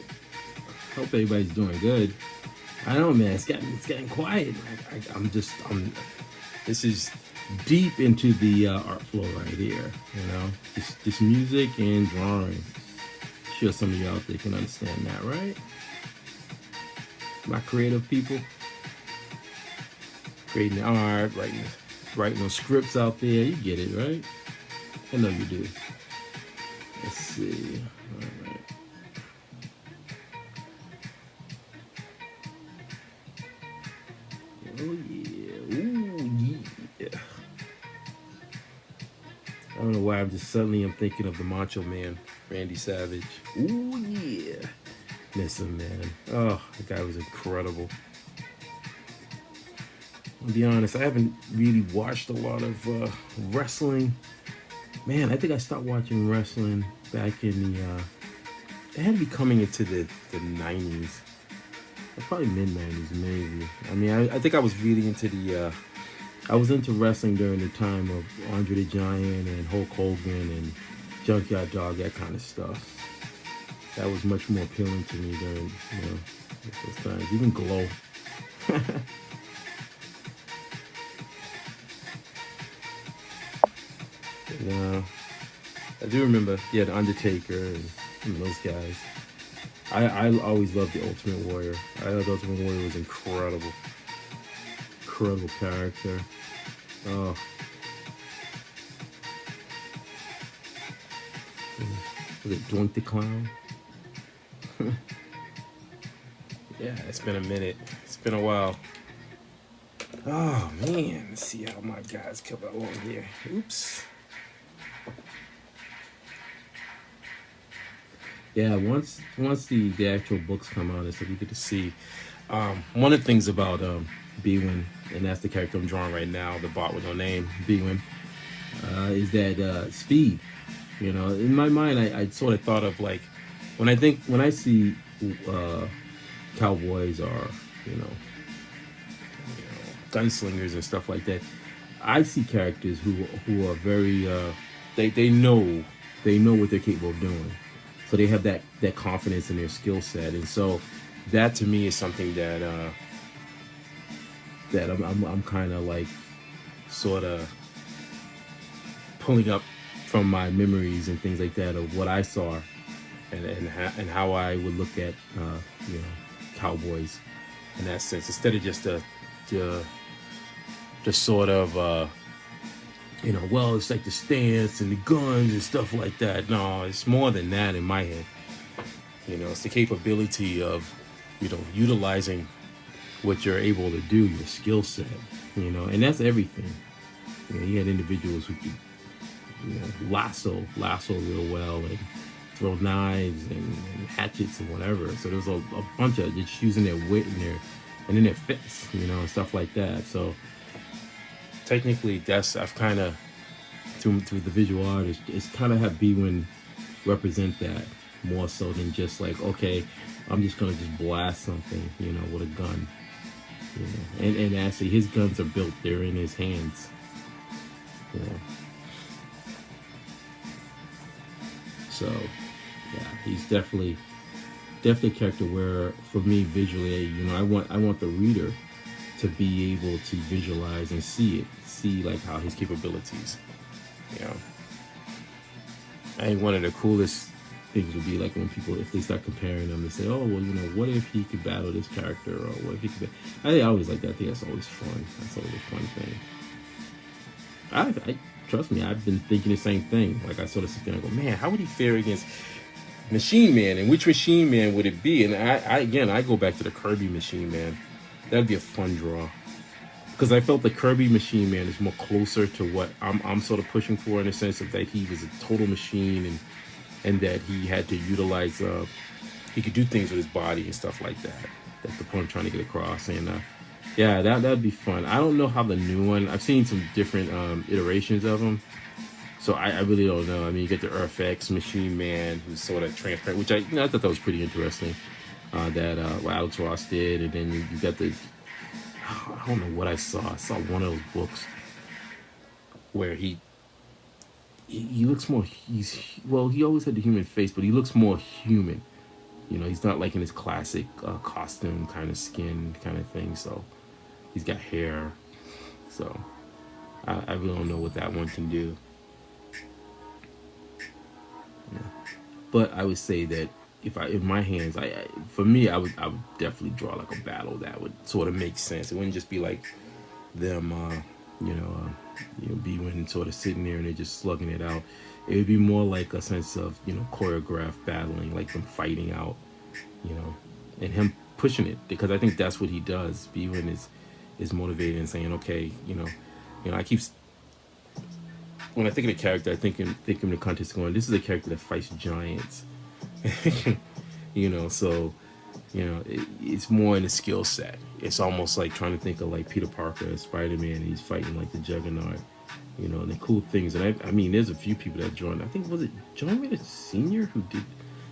A: Hope everybody's doing good. I don't know, man. It's getting quiet. This is deep into the art flow right here. You know, just music and drawing. I'm sure some of you out there can understand that, right? My creative people creating art, writing those scripts out there. You get it, right? I know you do. Let's see. All right. Oh yeah. Ooh yeah. I don't know why I'm thinking of the Macho Man, Randy Savage. Ooh yeah. Miss him, man. Oh, the guy was incredible. I'll be honest, I haven't really watched a lot of wrestling. Man, I think I stopped watching wrestling back in the it had to be coming into the 90s. Probably mid-90s, maybe. I mean, I think I was really into I was into wrestling during the time of Andre the Giant and Hulk Hogan and Junkyard Dog, that kind of stuff. That was much more appealing to me during, those times. Even Glow. And, I do remember, The Undertaker and those guys. I always loved the Ultimate Warrior. I thought the Ultimate Warrior was incredible. Incredible character. Oh. Was it Doink the Clown? Yeah, it's been a minute. It's been a while. Oh man, let's see how my guys come along here. Oops. Yeah, once the actual books come out, it's like you get to see. One of the things about B.W.N.N, and that's the character I'm drawing right now, the bot with no name, B.W.N.N, is that speed. You know, in my mind, I sort of thought of like when I see cowboys or gunslingers and stuff like that, I see characters who are very they know what they're capable of doing. So they have that confidence in their skill set, and so that to me is something that I'm kind of like sort of pulling up from my memories and things like that of what I saw, and how I would look at cowboys in that sense, instead of just the sort of well, it's like the stance and the guns and stuff like that. No, it's more than that in my head. It's the capability of, utilizing what you're able to do, your skill set, and that's everything. You had individuals who could, lasso real well and throw knives and hatchets and whatever. So there's a bunch of just using their wit and in their fists, and stuff like that. So technically, I've kind of through the visual artist, it's kind of have B.W.N.N represent that more so than just like, okay, I'm just gonna just blast something, with a gun. And actually, his guns are built; they're in his hands. So, yeah, he's definitely a character where, for me, visually, I want the reader to be able to visualize and see like how his capabilities. I think one of the coolest things would be like when people, if they start comparing them, they say, oh, well, what if he could battle this character, or what if he could I always like that. I think that's always fun. That's always a fun thing. I trust me, I've been thinking the same thing. Like, I sort of sit there and go, man, how would he fare against Machine Man, and which Machine Man would it be? And I go back to the Kirby Machine Man. That'd be a fun draw, because I felt the Kirby Machine Man is more closer to what I'm sort of pushing for, in the sense of that he was a total machine, and that he had to utilize he could do things with his body and stuff like that. That's the point I'm trying to get across. And yeah, that'd be fun. I don't know how the new one. I've seen some different iterations of them, so I really don't know. I mean, you get the Earth X Machine Man, who's sort of transparent, which I thought that was pretty interesting. That what Alex Ross did, and then you got the, I don't know what I saw. I saw one of those books where he looks more. He always had the human face, but he looks more human. You know, he's not like in his classic costume kind of skin kind of thing. So he's got hair. So I really don't know what that one can do. Yeah. But I would say that if in my hands, for me, I would definitely draw like a battle that would sort of make sense. It wouldn't just be like them, B.W.N.N sort of sitting there and they're just slugging it out. It would be more like a sense of, choreographed battling, like them fighting out, and him pushing it, because I think that's what he does. B.W.N.N is motivated and saying, okay, I keep, when I think of the character, I think in the context going, this is a character that fights giants. So it's more in the skill set. It's almost like trying to think of like Peter Parker as Spider-Man, and he's fighting like the Juggernaut, and the cool things. And I mean, there's a few people that joined. I think, was it John Romita Sr. who did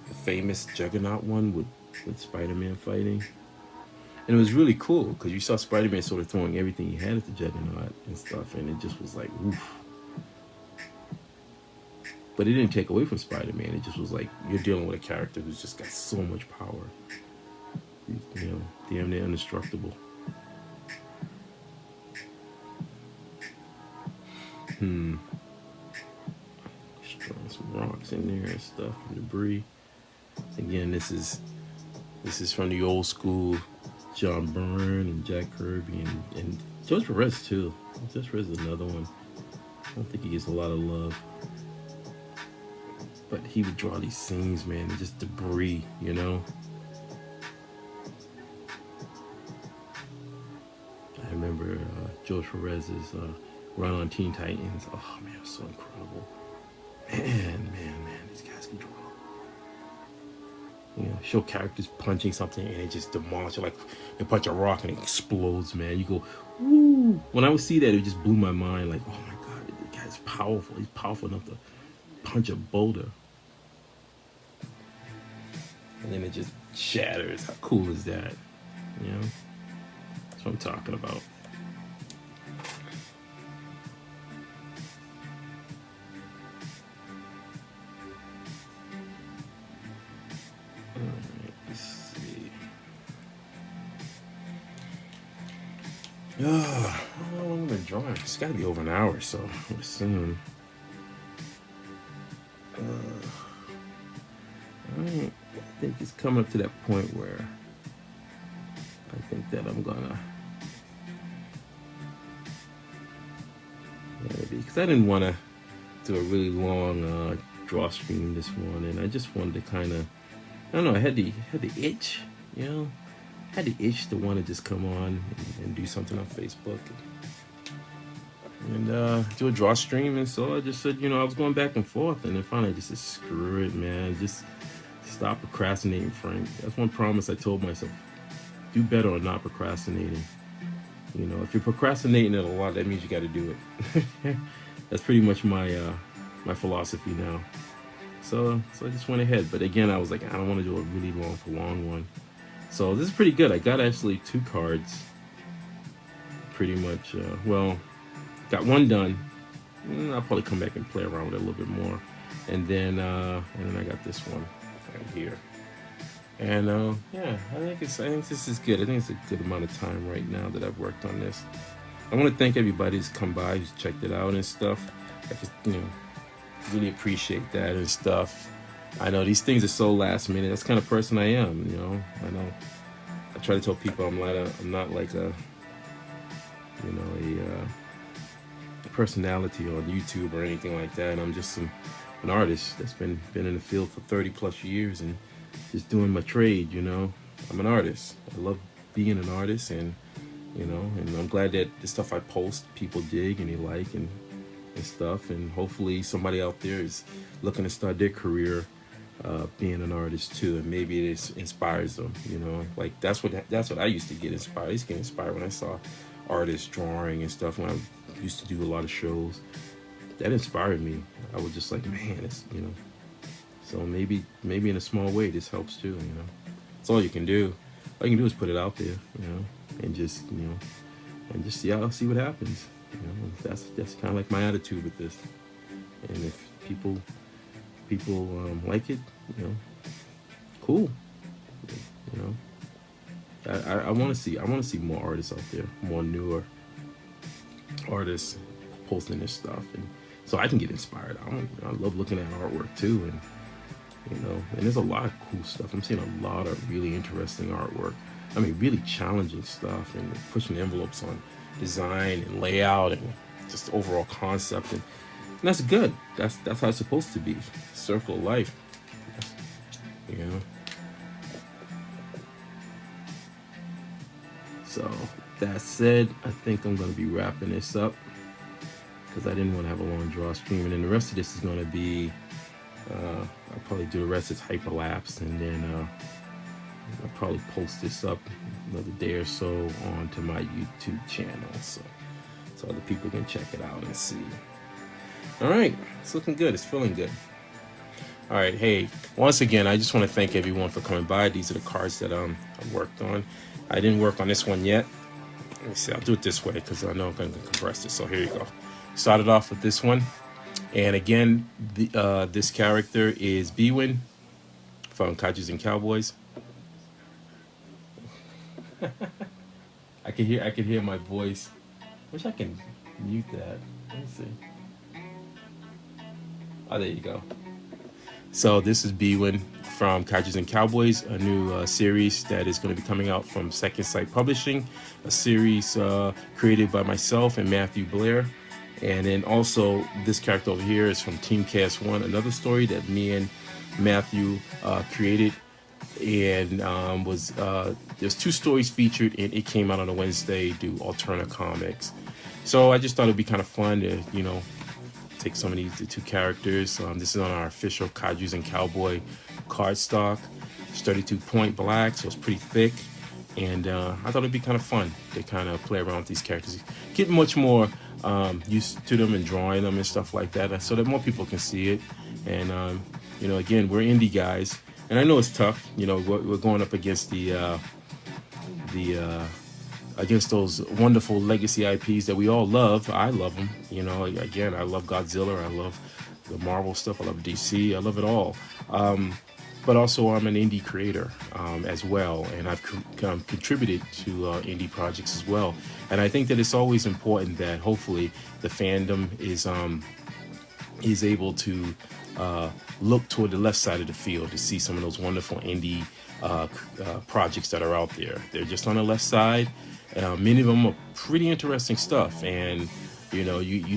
A: the famous Juggernaut one with Spider-Man fighting? And it was really cool because you saw Spider-Man sort of throwing everything he had at the Juggernaut and stuff, and it just was like, oof. But it didn't take away from Spider-Man. It just was like, you're dealing with a character who's just got so much power. Damn near indestructible. Just throwing some rocks in there and stuff, and debris. Again, this is from the old school John Byrne and Jack Kirby and George Perez too. George Perez is another one. I don't think he gets a lot of love. But he would draw these scenes, man, and just debris, I remember George Perez's run on Teen Titans. Oh, man, it was so incredible. Man, these guys can draw. Show characters punching something and it just demolishes. Like, they punch a rock and it explodes, man. You go, woo. When I would see that, it just blew my mind. Like, oh, my God, this guy's powerful. He's powerful enough to punch a boulder, and then it just shatters. How cool is that? That's what I'm talking about. Alright, let's see. How long have I been drawing? It's got to be over an hour, so soon. I think it's coming up to that point where I think that I'm gonna maybe, because I didn't want to do a really long draw stream this morning. I just wanted to kind of, I don't know, I had the itch, had the itch to want to just come on and do something on Facebook and do a draw stream. And so I just said, I was going back and forth, and then finally I just said, screw it, man, just stop procrastinating, Frank. That's one promise I told myself. Do better on not procrastinating. If you're procrastinating it a lot, that means you got to do it. That's pretty much my my philosophy now. So I just went ahead. But again, I was like, I don't want to do a really long one. So this is pretty good. I got actually 2 cards. Pretty much, got one done. I'll probably come back and play around with it a little bit more. And then I got this one right here. And I think this is good. I think it's a good amount of time right now that I've worked on this. I want to thank everybody who's come by, who's checked it out and stuff. I just really appreciate that and stuff. I know these things are so last minute. That's the kind of person I am. I know. I try to tell people I'm not like a personality on YouTube or anything like that. I'm just an artist that's been in the field for 30 plus years and just doing my trade. I'm an artist. I love being an artist, and and I'm glad that the stuff I post people dig and they like and stuff, and hopefully somebody out there is looking to start their career being an artist too, and maybe it inspires them. Like that's what I used to get inspired. I used to get inspired when I saw artists drawing and stuff when I used to do a lot of shows. That inspired me. I was just like, man, it's so maybe in a small way this helps too. It's all you can do. All you can do is put it out there, and just and just see what happens. That's kind of like my attitude with this. And if people like it, cool. You know, I want to see more artists out there, more newer artists posting this stuff, and so I can get inspired. I love looking at artwork too, and and there's a lot of cool stuff. I'm seeing a lot of really interesting artwork. I mean, really challenging stuff, and pushing envelopes on design and layout and just overall concept, and that's good. That's how it's supposed to be. Circle of life, you know. So that said, I think I'm gonna be wrapping this up because I didn't want to have a long draw stream, and then the rest of this is gonna be. I'll probably do the rest as hyperlapse, and then I'll probably post this up another day or so onto my YouTube channel, so other people can check it out and see. All right, it's looking good. It's feeling good. All right, hey, once again, I just want to thank everyone for coming by. These are the cards that I worked on. I didn't work on this one yet. Let me see. I'll do it this way because I know I'm going to compress it. So here you go. Started off with this one. And again, this character is B.W.N.N from KAIJUS and COWBOYS. I can hear my voice. Wish I can mute that. Let me see. Oh, there you go. So this is B.W.N.N from KAIJUS and COWBOYS, a new series that is going to be coming out from Second Sight Publishing, a series created by myself and Matthew Blair. And then also this character over here is from Team Cast 1, another story that me and Matthew created, and there's 2 stories featured, and it came out on a Wednesday, do Alterna Comics. So I just thought it'd be kind of fun to, take some of the 2 characters. This is on our official KAIJUS and Cowboy cardstock. It's 32 point black, so it's pretty thick. And I thought it'd be kind of fun to kind of play around with these characters, get much more used to them and drawing them and stuff like that, so that more people can see it. And again, we're indie guys, and I know it's tough. We're going up against against those wonderful legacy IPs that we all love. I love them. Again, I love Godzilla. I love the Marvel stuff. I love DC. I love it all. But also I'm an indie creator as well, and I've contributed to indie projects as well. And I think that it's always important that hopefully the fandom is able to look toward the left side of the field to see some of those wonderful indie projects that are out there. They're just on the left side. Many of them are pretty interesting stuff, and you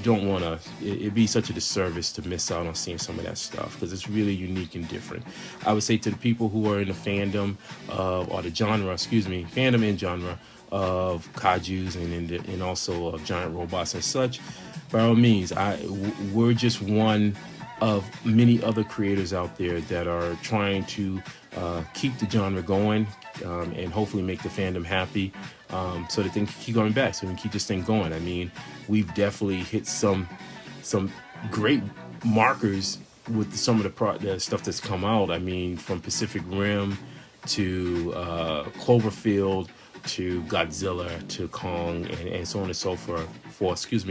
A: don't want to, it'd be such a disservice to miss out on seeing some of that stuff because it's really unique and different. I would say to the people who are in the fandom or the genre, fandom and genre of KAIJUS and also of giant robots and such, by all means, we're just one of many other creators out there that are trying to keep the genre going and hopefully make the fandom happy, so that they can keep going back, so we can keep this thing going. I mean, we've definitely hit some great markers with some of the stuff that's come out. I mean, from Pacific Rim to Cloverfield to Godzilla to Kong and so on and so forth. There's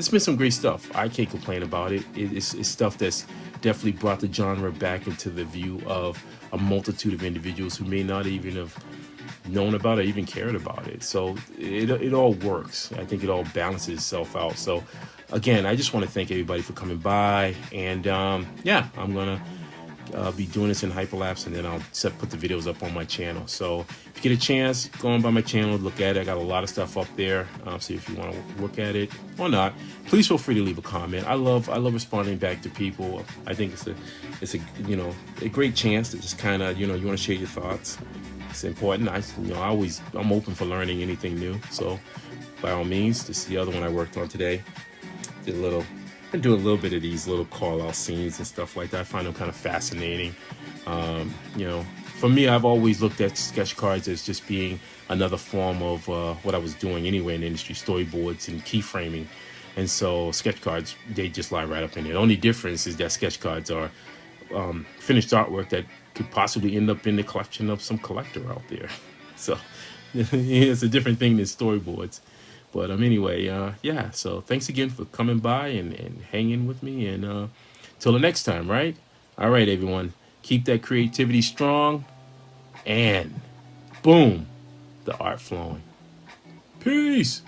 A: been some great stuff. I can't complain about it. It's stuff that's definitely brought the genre back into the view of a multitude of individuals who may not even have known about it, even cared about it. So it all works. I think it all balances itself out. So again, I just want to thank everybody for coming by, and yeah, I'm gonna be doing this in Hyperlapse, and then I'll put the videos up on my channel. So if you get a chance, go on by my channel, look at it. I got a lot of stuff up there. So if you want to look at it or not, please feel free to leave a comment. I love responding back to people. I think it's a great chance to just kind of you want to share your thoughts. It's important. I'm open for learning anything new. So by all means, this is the other one I worked on today. I do a little bit of these little call-out scenes and stuff like that. I find them kind of fascinating. For me, I've always looked at sketch cards as just being another form of what I was doing anyway in the industry, storyboards and keyframing. And so sketch cards, they just lie right up in there. The only difference is that sketch cards are finished artwork that could possibly end up in the collection of some collector out there. So it's a different thing than storyboards. But anyway, yeah, so thanks again for coming by and hanging with me. And till the next time, right? All right, everyone. Keep that creativity strong. And boom, the art flowing. Peace.